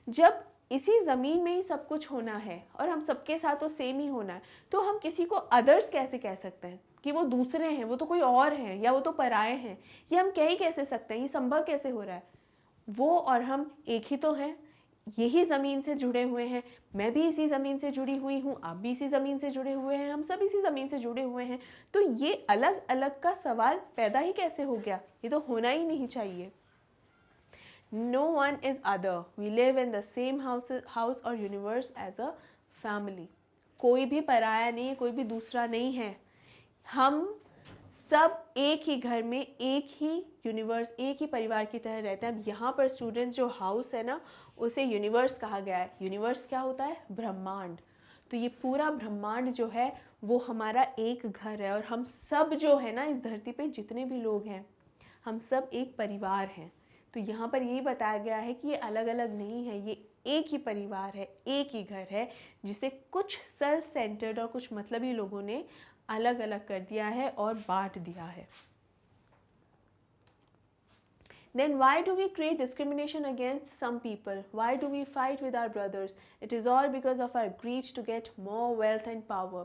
जब इसी ज़मीन में ही सब कुछ होना है और हम सबके साथ तो सेम ही होना है, तो हम किसी को अदर्स कैसे कह सकते हैं कि वो दूसरे हैं, वो तो कोई और हैं या वो तो पराए हैं। ये हम कह ही कैसे सकते हैं, ये संभव कैसे हो रहा है। वो और हम एक ही तो हैं, यही ज़मीन से जुड़े हुए हैं। मैं भी इसी ज़मीन से जुड़ी हुई हूँ, आप भी इसी ज़मीन से जुड़े हुए हैं, हम सब इसी ज़मीन से जुड़े हुए हैं। तो ये अलग अलग का सवाल पैदा ही कैसे हो गया, ये तो होना ही नहीं चाहिए। No one is other. We live in the same house or universe as a family. कोई भी पराया नहीं है, कोई भी दूसरा नहीं है। हम सब एक ही घर में, एक ही यूनिवर्स, एक ही परिवार की तरह रहते हैं। अब यहाँ पर स्टूडेंट्स जो हाउस है ना उसे यूनिवर्स कहा गया है। यूनिवर्स क्या होता है, ब्रह्मांड। तो ये पूरा ब्रह्मांड जो है वो हमारा एक घर है और हम सब जो है ना इस धरती पे जितने भी लोग हैं हम सब एक परिवार हैं। तो यहाँ पर यही बताया गया है कि ये अलग अलग नहीं है, ये एक ही परिवार है, एक ही घर है, जिसे कुछ सेल्फ सेंटर्ड और कुछ मतलबी लोगों ने अलग अलग कर दिया है और बांट दिया है। Then why do we create discrimination against some people? Why do we fight with our brothers? It is all because of our greed to get more wealth and power.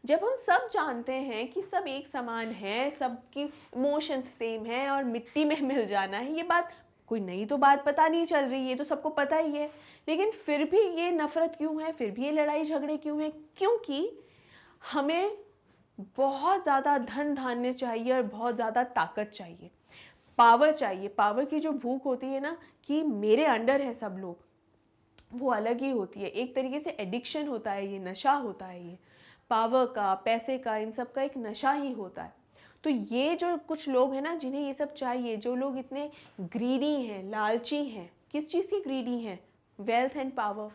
जब हम सब जानते हैं कि सब एक समान है, सबकी इमोशंस सेम है और मिट्टी में मिल जाना है, ये बात कोई नई तो बात पता नहीं चल रही है, तो सबको पता ही है। लेकिन फिर भी ये नफ़रत क्यों है, फिर भी ये लड़ाई झगड़े क्यों हैं? क्योंकि हमें बहुत ज़्यादा धन धान्य चाहिए और बहुत ज़्यादा ताकत चाहिए, पावर चाहिए। पावर की जो भूख होती है ना कि मेरे अंडर है सब लोग, वो अलग ही होती है। एक तरीके से एडिक्शन होता है, ये नशा होता है, ये पावर का, पैसे का, इन सब का एक नशा ही होता है। तो ये जो कुछ लोग हैं ना जिन्हें ये सब चाहिए, जो लोग इतने ग्रीडी हैं, लालची हैं, किस चीज़ की ग्रीडी हैं, वेल्थ एंड पावर।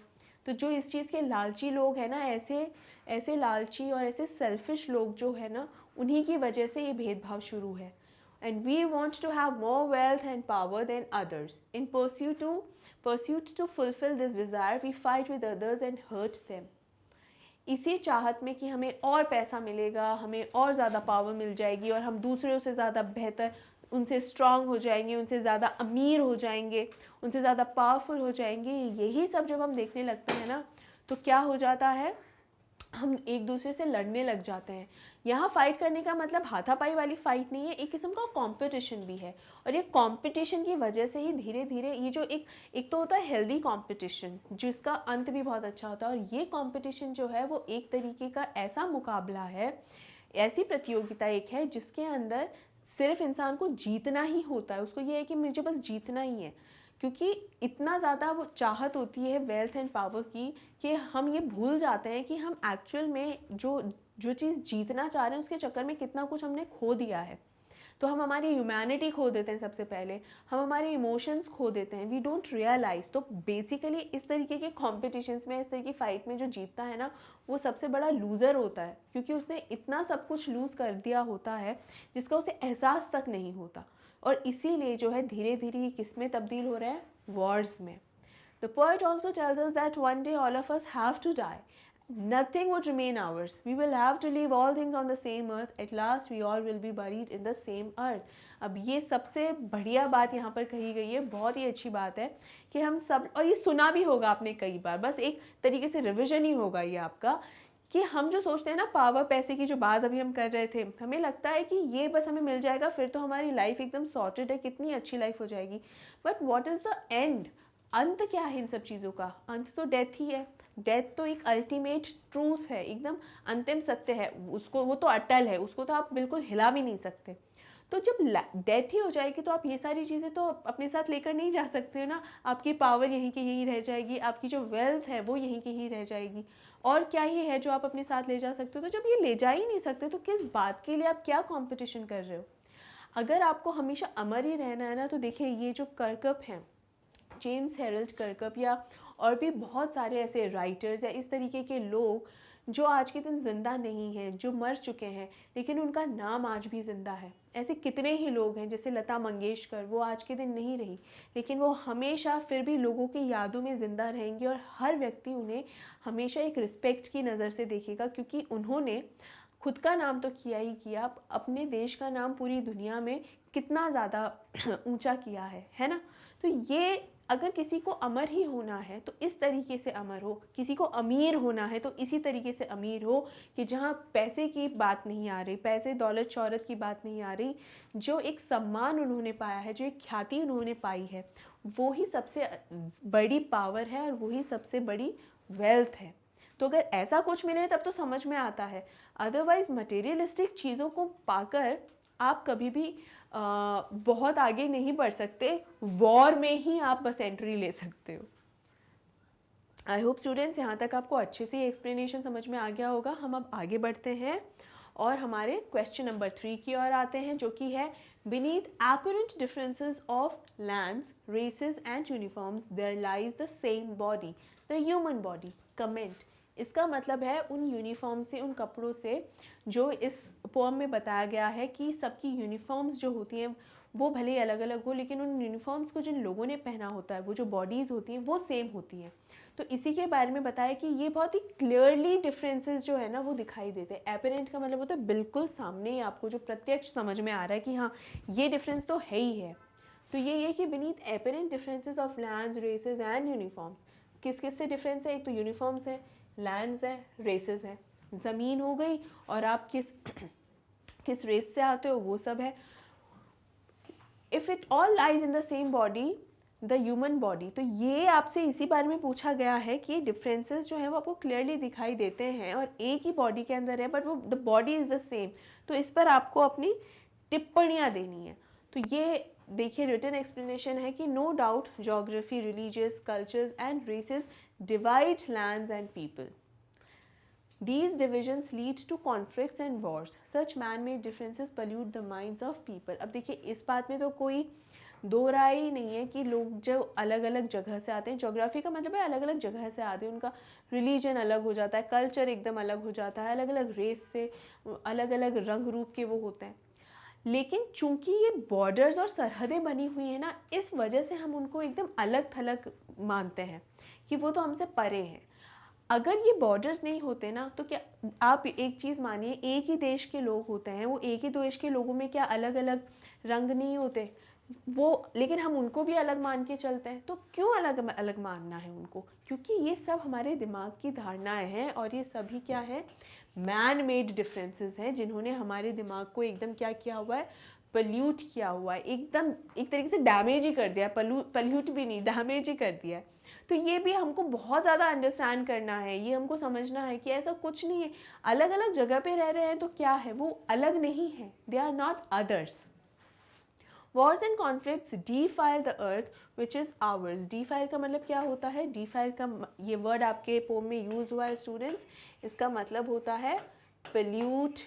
तो जो इस चीज़ के लालची लोग हैं ना, ऐसे लालची और ऐसे सेल्फिश लोग जो है ना, उन्हीं की वजह से ये भेदभाव शुरू है। And we want to have more wealth and power than others. In pursuit to fulfill this desire, we fight with others and hurt them. इसी चाहत में कि हमें और पैसा मिलेगा, हमें और ज़्यादा पावर मिल जाएगी और हम दूसरों से ज़्यादा बेहतर, उनसे स्ट्रांग हो जाएंगे, उनसे ज़्यादा अमीर हो जाएंगे, उनसे ज़्यादा पावरफुल हो जाएंगे। यही सब जब हम देखने लगते हैं ना तो क्या हो जाता है, हम एक दूसरे से लड़ने लग जाते हैं। यहाँ फाइट करने का मतलब हाथापाई वाली फाइट नहीं है, एक किस्म का कंपटीशन भी है। और ये कंपटीशन की वजह से ही धीरे धीरे ये जो एक तो होता है हेल्दी कंपटीशन जिसका अंत भी बहुत अच्छा होता है, और ये कंपटीशन जो है वो एक तरीके का ऐसा मुकाबला है, ऐसी प्रतियोगिता एक है जिसके अंदर सिर्फ इंसान को जीतना ही होता है। उसको ये है कि मुझे बस जीतना ही है, क्योंकि इतना ज़्यादा वो चाहत होती है वेल्थ एंड पावर की कि हम ये भूल जाते हैं कि हम एक्चुअल में जो जो चीज़ जीतना चाह रहे हैं उसके चक्कर में कितना कुछ हमने खो दिया है। तो हम हमारी ह्यूमैनिटी खो देते हैं, सबसे पहले हम हमारे इमोशंस खो देते हैं, वी डोंट रियलाइज। तो बेसिकली इस तरीके के कॉम्पिटिशन्स में, इस तरह की फ़ाइट में जो जीतता है ना वो सबसे बड़ा लूज़र होता है, क्योंकि उसने इतना सब कुछ लूज़ कर दिया होता है जिसका उसे एहसास तक नहीं होता। और इसीलिए जो है धीरे धीरे ये किस में तब्दील हो रहा है, वॉर्स में। The poet also tells us that one day all of us have to die. Nothing would remain ours. We will have to leave all things on the same earth. At last we all will be buried in the same earth. अब ये सबसे बढ़िया बात यहाँ पर कही गई है, बहुत ही अच्छी बात है कि हम सब, और ये सुना भी होगा आपने कई बार, बस एक तरीके से रिविजन ही होगा ये आपका, कि हम जो सोचते हैं ना पावर पैसे की जो बात अभी हम कर रहे थे, हमें लगता है कि ये बस हमें मिल जाएगा फिर तो हमारी लाइफ एकदम सॉर्टेड है, कितनी अच्छी लाइफ हो जाएगी। But what is the end? अंत क्या है इन सब चीज़ों का? अंत तो डेथ ही है। डेथ तो एक अल्टीमेट ट्रूथ है, एकदम अंतिम सत्य है, उसको वो तो अटल है, उसको तो आप बिल्कुल हिला भी नहीं सकते। तो जब डेथ ही हो जाएगी तो आप ये सारी चीज़ें तो अपने साथ लेकर नहीं जा सकते हो ना। आपकी पावर यहीं की यहीं रह जाएगी, आपकी जो वेल्थ है वो यहीं की यहीं रह जाएगी, और क्या ही है जो आप अपने साथ ले जा सकते हो। तो जब ये ले जा ही नहीं सकते तो किस बात के लिए आप क्या कंपटीशन कर रहे हो? अगर आपको हमेशा अमर ही रहना है ना, तो देखिए ये जो कर्कप हैं, जेम्स हेरल्ड कर्कप या और भी बहुत सारे ऐसे राइटर्स या इस तरीके के लोग जो आज के दिन ज़िंदा नहीं हैं, जो मर चुके हैं, लेकिन उनका नाम आज भी ज़िंदा है। ऐसे कितने ही लोग हैं, जैसे लता मंगेशकर, वो आज के दिन नहीं रही, लेकिन वो हमेशा फिर भी लोगों की यादों में ज़िंदा रहेंगी, और हर व्यक्ति उन्हें हमेशा एक रिस्पेक्ट की नज़र से देखेगा, क्योंकि उन्होंने खुद का नाम तो किया ही किया, अपने देश का नाम पूरी दुनिया में कितना ज़्यादा ऊंचा किया है ना। तो ये अगर किसी को अमर ही होना है तो इस तरीके से अमर हो, किसी को अमीर होना है तो इसी तरीके से अमीर हो कि जहाँ पैसे की बात नहीं आ रही, पैसे दौलत शौहरत की बात नहीं आ रही, जो एक सम्मान उन्होंने पाया है, जो एक ख्याति उन्होंने पाई है, वो ही सबसे बड़ी पावर है और वही सबसे बड़ी वेल्थ है। तो अगर ऐसा कुछ मिले तब तो समझ में आता है, अदरवाइज मटेरियलिस्टिक चीज़ों को पाकर आप कभी भी बहुत आगे नहीं बढ़ सकते, वॉर में ही आप बस एंट्री ले सकते हो। आई होप स्टूडेंट्स यहाँ तक आपको अच्छे से एक्सप्लेनेशन समझ में आ गया होगा। हम अब आगे बढ़ते हैं और हमारे क्वेश्चन नंबर 3 की ओर आते हैं, जो कि है beneath apparent differences of lands, races and uniforms there lies the same body, the human body. Comment, इसका मतलब है उन यूनिफॉर्म से, उन कपड़ों से जो इस पोएम में बताया गया है कि सबकी यूनिफॉर्म्स जो होती हैं वो भले ही अलग अलग हो, लेकिन उन यूनिफॉर्म्स को जिन लोगों ने पहना होता है, वो जो बॉडीज़ होती हैं वो सेम होती हैं। तो इसी के बारे में बताया कि ये बहुत ही क्लियरली डिफरेंसेस जो है ना वो दिखाई देते हैं। एपरेंट का मतलब होता है बिल्कुल सामने ही, आपको जो प्रत्यक्ष समझ में आ रहा है कि हाँ ये डिफरेंस तो है ही है। तो ये कि beneath apparent differences of lands, races and uniforms, किस किस से डिफरेंस है? एक तो यूनिफॉर्म्स है, लैंड्स है, रेसेस है, ज़मीन हो गई, और आप किस रेस से आते हो वो सब है। If it all lies in the same body, the human body, तो ये आपसे इसी बारे में पूछा गया है कि डिफरेंसेस जो है वो आपको क्लियरली दिखाई देते हैं और एक ही बॉडी के अंदर है, बट वो the body is the same. तो इस पर आपको अपनी टिप्पणियाँ देनी है। तो ये देखिए रिटन एक्सप्लेनेशन है कि no doubt geography, religious, cultures and races divide lands and people. These divisions lead to conflicts and wars. Such man-made differences pollute the minds of people. अब देखिए इस बात में तो कोई दो राय ही नहीं है कि लोग जो अलग अलग जगह से आते हैं, ज्योग्राफी का मतलब है अलग अलग जगह से आते हैं, उनका रिलीजन अलग हो जाता है, कल्चर एकदम अलग हो जाता है, अलग अलग रेस से, अलग अलग रंग रूप के वो होते हैं। लेकिन चूंकि ये बॉर्डर्स और सरहदें बनी हुई हैं ना, इस वजह से हम उनको एकदम अलग थलग मानते हैं कि वो तो हमसे परे हैं। अगर ये बॉर्डर्स नहीं होते ना, तो क्या आप एक चीज़ मानिए, एक ही देश के लोग होते हैं, वो एक ही देश के लोगों में क्या अलग अलग रंग नहीं होते? वो, लेकिन हम उनको भी अलग मान के चलते हैं। तो क्यों अलग अलग मानना है उनको? क्योंकि ये सब हमारे दिमाग की धारणाएं हैं और ये सभी क्या है, मैन मेड डिफरेंसेस हैं, जिन्होंने हमारे दिमाग को एकदम क्या किया हुआ है, पल्यूट किया हुआ है, एकदम एक तरीके से डैमेज ही कर दिया, पल्यूट भी नहीं, डैमेज ही कर दिया है। तो ये भी हमको बहुत ज़्यादा अंडरस्टैंड करना है, ये हमको समझना है कि ऐसा कुछ नहीं है। अलग अलग जगह पे रह रहे हैं तो क्या है, वो अलग नहीं है, they are not others. Wars and conflicts defile the earth which is ours. Defile का मतलब क्या होता है? Defile का ये वर्ड आपके पोम में यूज़ हुआ है स्टूडेंट्स, इसका मतलब होता है pollute,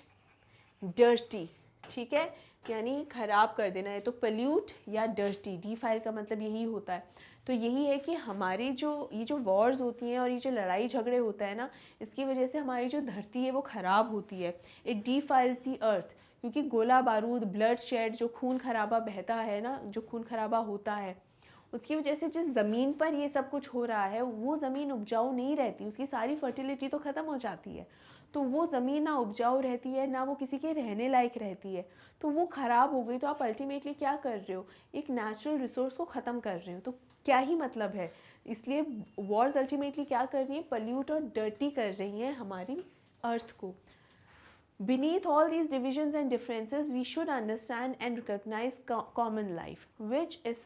dirty, ठीक है, यानी खराब कर देना है। तो pollute या dirty, defile का मतलब यही होता है। तो यही है कि हमारी ये जो वॉर्स होती हैं और ये जो लड़ाई झगड़े होता है ना, इसकी वजह से हमारी जो धरती है वो ख़राब होती है। इट डिफाइल्स दी अर्थ, क्योंकि गोला बारूद, ब्लड शेड, जो खून खराबा बहता है ना, जो खून खराबा होता है, उसकी वजह से जिस ज़मीन पर ये सब कुछ हो रहा है वो ज़मीन उपजाऊ नहीं रहती, उसकी सारी फर्टिलिटी तो ख़त्म हो जाती है। तो वो ज़मीन ना उपजाऊ रहती है, ना वो किसी के रहने लायक रहती है। तो वो ख़राब हो गई तो आप अल्टीमेटली क्या कर रहे हो, एक नेचुरल रिसोर्स को ख़त्म कर रहे हो। तो क्या ही मतलब है। इसलिए वॉर्स अल्टीमेटली क्या कर रही हैं, पल्यूट और डर्टी कर रही हैं हमारी अर्थ को। Beneath all these divisions and differences, we should understand and recognize common life, which is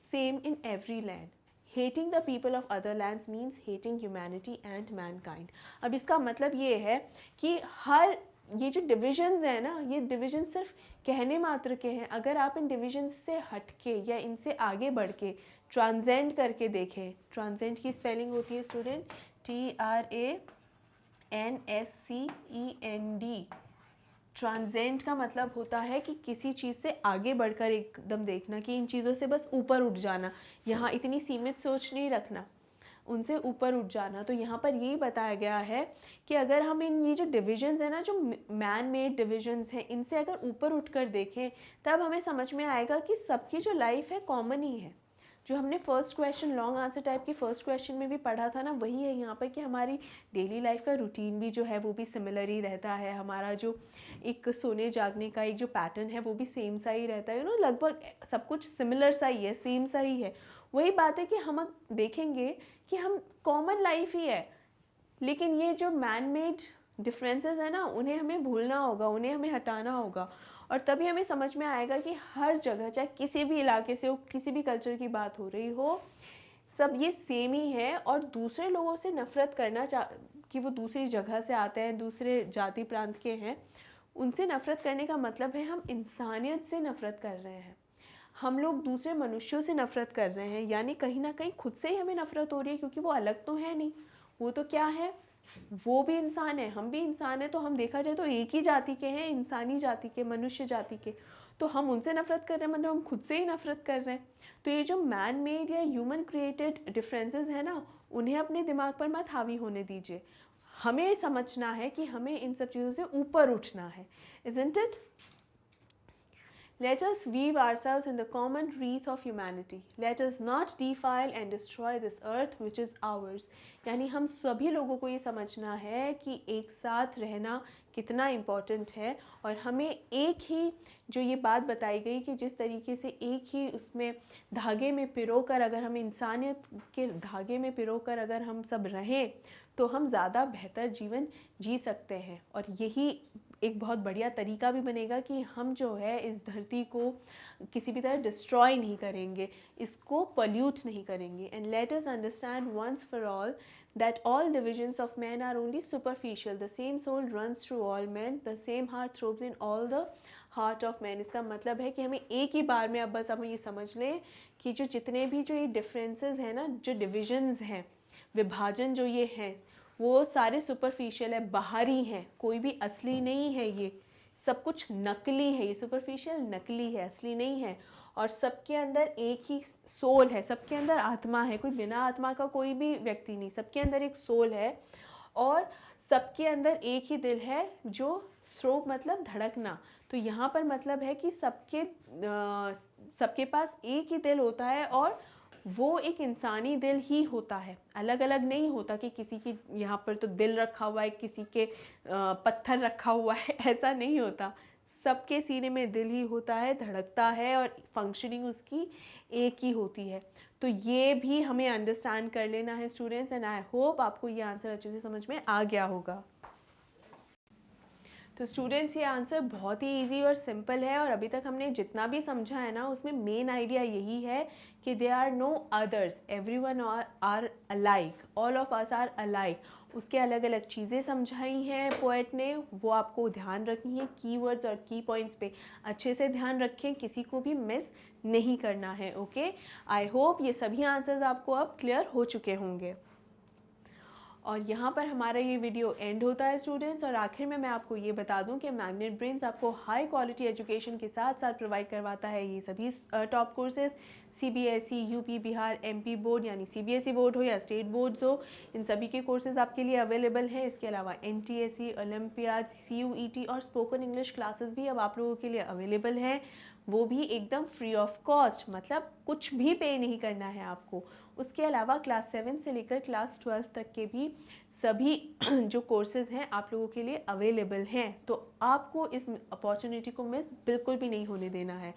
same in every land. Hating the people of other lands means hating humanity and mankind. अब इसका मतलब ये है कि हर ये जो डिविजन्स हैं ना, ये डिविजन सिर्फ कहने मात्र के हैं। अगर आप इन डिविजन्स से हटके या इनसे आगे बढ़ के ट्रांसेंड करके देखें, ट्रांसेंड की स्पेलिंग होती है स्टूडेंट TRANSCEND। ट्रांसेंड का मतलब होता है कि किसी चीज़ से आगे बढ़कर एकदम देखना, कि इन चीज़ों से बस ऊपर उठ जाना, यहाँ इतनी सीमित सोच नहीं रखना, उनसे ऊपर उठ जाना। तो यहाँ पर यही बताया गया है कि अगर हम ये जो डिविजन्स हैं ना, जो मैन मेड डिविजन्स हैं, इनसे अगर ऊपर उठकर देखें, तब हमें समझ में आएगा कि सबकी जो लाइफ है कॉमन ही है। जो हमने first question, long answer type की फर्स्ट क्वेश्चन में भी पढ़ा था ना, वही है यहाँ पर कि हमारी डेली लाइफ का रूटीन भी जो है वो भी सिमिलर ही रहता है। हमारा जो एक सोने जागने का एक जो पैटर्न है वो भी सेम सा ही रहता है, लगभग सब कुछ सिमिलर सा ही है, सेम सा ही है। वही बात है कि हम देखेंगे कि हम कॉमन लाइफ ही है, लेकिन ये जो मैन मेड डिफरेंसेस है ना, उन्हें हमें भूलना होगा, उन्हें हमें हटाना होगा। और तभी हमें समझ में आएगा कि हर जगह, चाहे किसी भी इलाके से हो, किसी भी कल्चर की बात हो रही हो, सब ये सेम ही है। और दूसरे लोगों से नफ़रत करना कि वो दूसरी जगह से आते हैं, दूसरे जाति प्रांत के हैं, उनसे नफ़रत करने का मतलब है हम इंसानियत से नफ़रत कर रहे हैं, हम लोग दूसरे मनुष्यों से नफ़रत कर रहे हैं। यानी कहीं ना कहीं खुद से ही हमें नफ़रत हो रही है, क्योंकि वो अलग तो है नहीं, वो तो क्या है, वो भी इंसान है, हम भी इंसान है। तो हम देखा जाए तो एक ही जाति के हैं, इंसानी जाति के, मनुष्य जाति के। तो हम उनसे नफ़रत कर रहे हैं, मतलब हम खुद से ही नफ़रत कर रहे हैं। तो ये जो मैन मेड या ह्यूमन क्रिएटेड डिफरेंसेस है ना, उन्हें अपने दिमाग पर मत हावी होने दीजिए। हमें समझना है कि हमें इन सब चीज़ों से ऊपर उठना है, isn't it? Let us weave ourselves in the common wreath of humanity. Let us not defile and destroy this earth which is ours. यानी हम सभी लोगों को ये समझना है कि एक साथ रहना कितना इम्पॉर्टेंट है। और हमें एक ही जो ये बात बताई गई कि जिस तरीके से एक ही उसमें धागे में पिरोकर, अगर हम इंसानियत के धागे में पिरोकर अगर हम सब रहें, तो हम ज़्यादा बेहतर जीवन जी सकते हैं। और यही एक बहुत बढ़िया तरीका भी बनेगा कि हम जो है इस धरती को किसी भी तरह डिस्ट्रॉय नहीं करेंगे, इसको पॉल्यूट नहीं करेंगे। And let us understand once for all that all divisions of men are only superficial. The same soul runs through all men. The same heart throbs in all the heart of men. इसका मतलब है कि हमें एक ही बार में अब बस हम ये समझ लें कि जो जितने भी जो ये डिफरेंसेस हैं ना, जो डिविजन्स हैं, विभाजन जो ये हैं, वो सारे सुपरफिशियल है, बाहरी हैं, कोई भी असली नहीं है। ये सब कुछ नकली है, ये सुपरफिशियल नकली है, असली नहीं है। और सबके अंदर एक ही सोल है, सबके अंदर आत्मा है, कोई बिना आत्मा का कोई भी व्यक्ति नहीं, सबके अंदर एक सोल है। और सबके अंदर एक ही दिल है, जो थ्रोब मतलब धड़कना। तो यहाँ पर मतलब है कि सबके पास एक ही दिल होता है, और वो एक इंसानी दिल ही होता है, अलग अलग नहीं होता कि किसी की यहाँ पर तो दिल रखा हुआ है, किसी के पत्थर रखा हुआ है, ऐसा नहीं होता। सबके सीने में दिल ही होता है, धड़कता है और फंक्शनिंग उसकी एक ही होती है। तो ये भी हमें अंडरस्टैंड कर लेना है स्टूडेंट्स, एंड आई होप आपको ये आंसर अच्छे से समझ में आ गया होगा। तो स्टूडेंट्स, ये आंसर बहुत ही इजी और सिंपल है, और अभी तक हमने जितना भी समझा है ना, उसमें मेन आइडिया यही है कि they are no others, everyone are alike, all of us are alike. उसके अलग अलग चीज़ें समझाई हैं पोएट ने, वो आपको ध्यान रखनी है। कीवर्ड्स और की पॉइंट्स पे अच्छे से ध्यान रखें, किसी को भी मिस नहीं करना है। ओके, आई होप ये सभी आंसर्स आपको अब क्लियर हो चुके होंगे। और यहाँ पर हमारा ये वीडियो एंड होता है स्टूडेंट्स, और आखिर में मैं आपको ये बता दूँ कि मैग्नेट ब्रेन्स आपको हाई क्वालिटी एजुकेशन के साथ साथ प्रोवाइड करवाता है ये सभी top courses. CBSE, UP, Bihar, MP board यानी सीबीएसई बोर्ड हो या स्टेट बोर्ड्स हो, इन सभी के कोर्सेज आपके लिए अवेलेबल हैं। इसके अलावा एनटीएससी, ओलंपियाड, सीयूईटी और स्पोकन इंग्लिश क्लासेस भी अब आप लोगों के लिए अवेलेबल हैं, वो भी एकदम फ्री ऑफ कॉस्ट, मतलब कुछ भी पे नहीं करना है आपको। उसके अलावा क्लास 7 से लेकर क्लास 12 तक के भी सभी जो कोर्सेज़ हैं आप लोगों के लिए अवेलेबल हैं, तो आपको इस अपॉर्चुनिटी को मिस बिल्कुल भी नहीं होने देना है।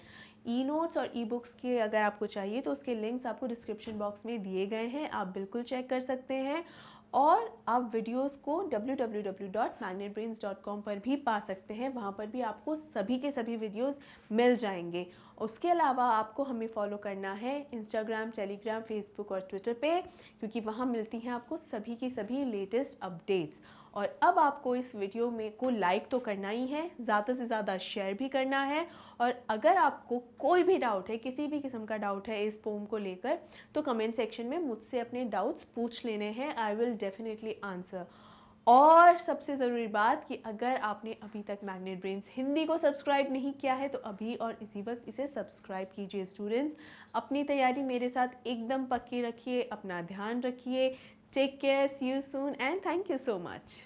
ई नोट्स और ई बुक्स के अगर आपको चाहिए तो उसके लिंक्स आपको डिस्क्रिप्शन बॉक्स में दिए गए हैं, आप बिल्कुल चेक कर सकते हैं। और आप वीडियोस को www.magnetbrains.com पर भी पा सकते हैं, वहाँ पर भी आपको सभी के सभी वीडियोस मिल जाएंगे। उसके अलावा आपको हमें फॉलो करना है इंस्टाग्राम, टेलीग्राम, फेसबुक और ट्विटर पे, क्योंकि वहाँ मिलती हैं आपको सभी की सभी लेटेस्ट अपडेट्स। और अब आपको इस वीडियो में को लाइक तो करना ही है, ज़्यादा से ज़्यादा शेयर भी करना है, और अगर आपको कोई भी डाउट है, किसी भी किस्म का डाउट है इस पोम को लेकर, तो कमेंट सेक्शन में मुझसे अपने डाउट्स पूछ लेने हैं, आई विल डेफिनेटली आंसर। और सबसे ज़रूरी बात कि अगर आपने अभी तक मैग्नेट ब्रेन्स हिंदी को सब्सक्राइब नहीं किया है तो अभी और इसी वक्त इसे सब्सक्राइब कीजिए स्टूडेंट्स। अपनी तैयारी मेरे साथ एकदम पक्की रखिए, अपना ध्यान रखिए। Take care, see you soon and thank you so much.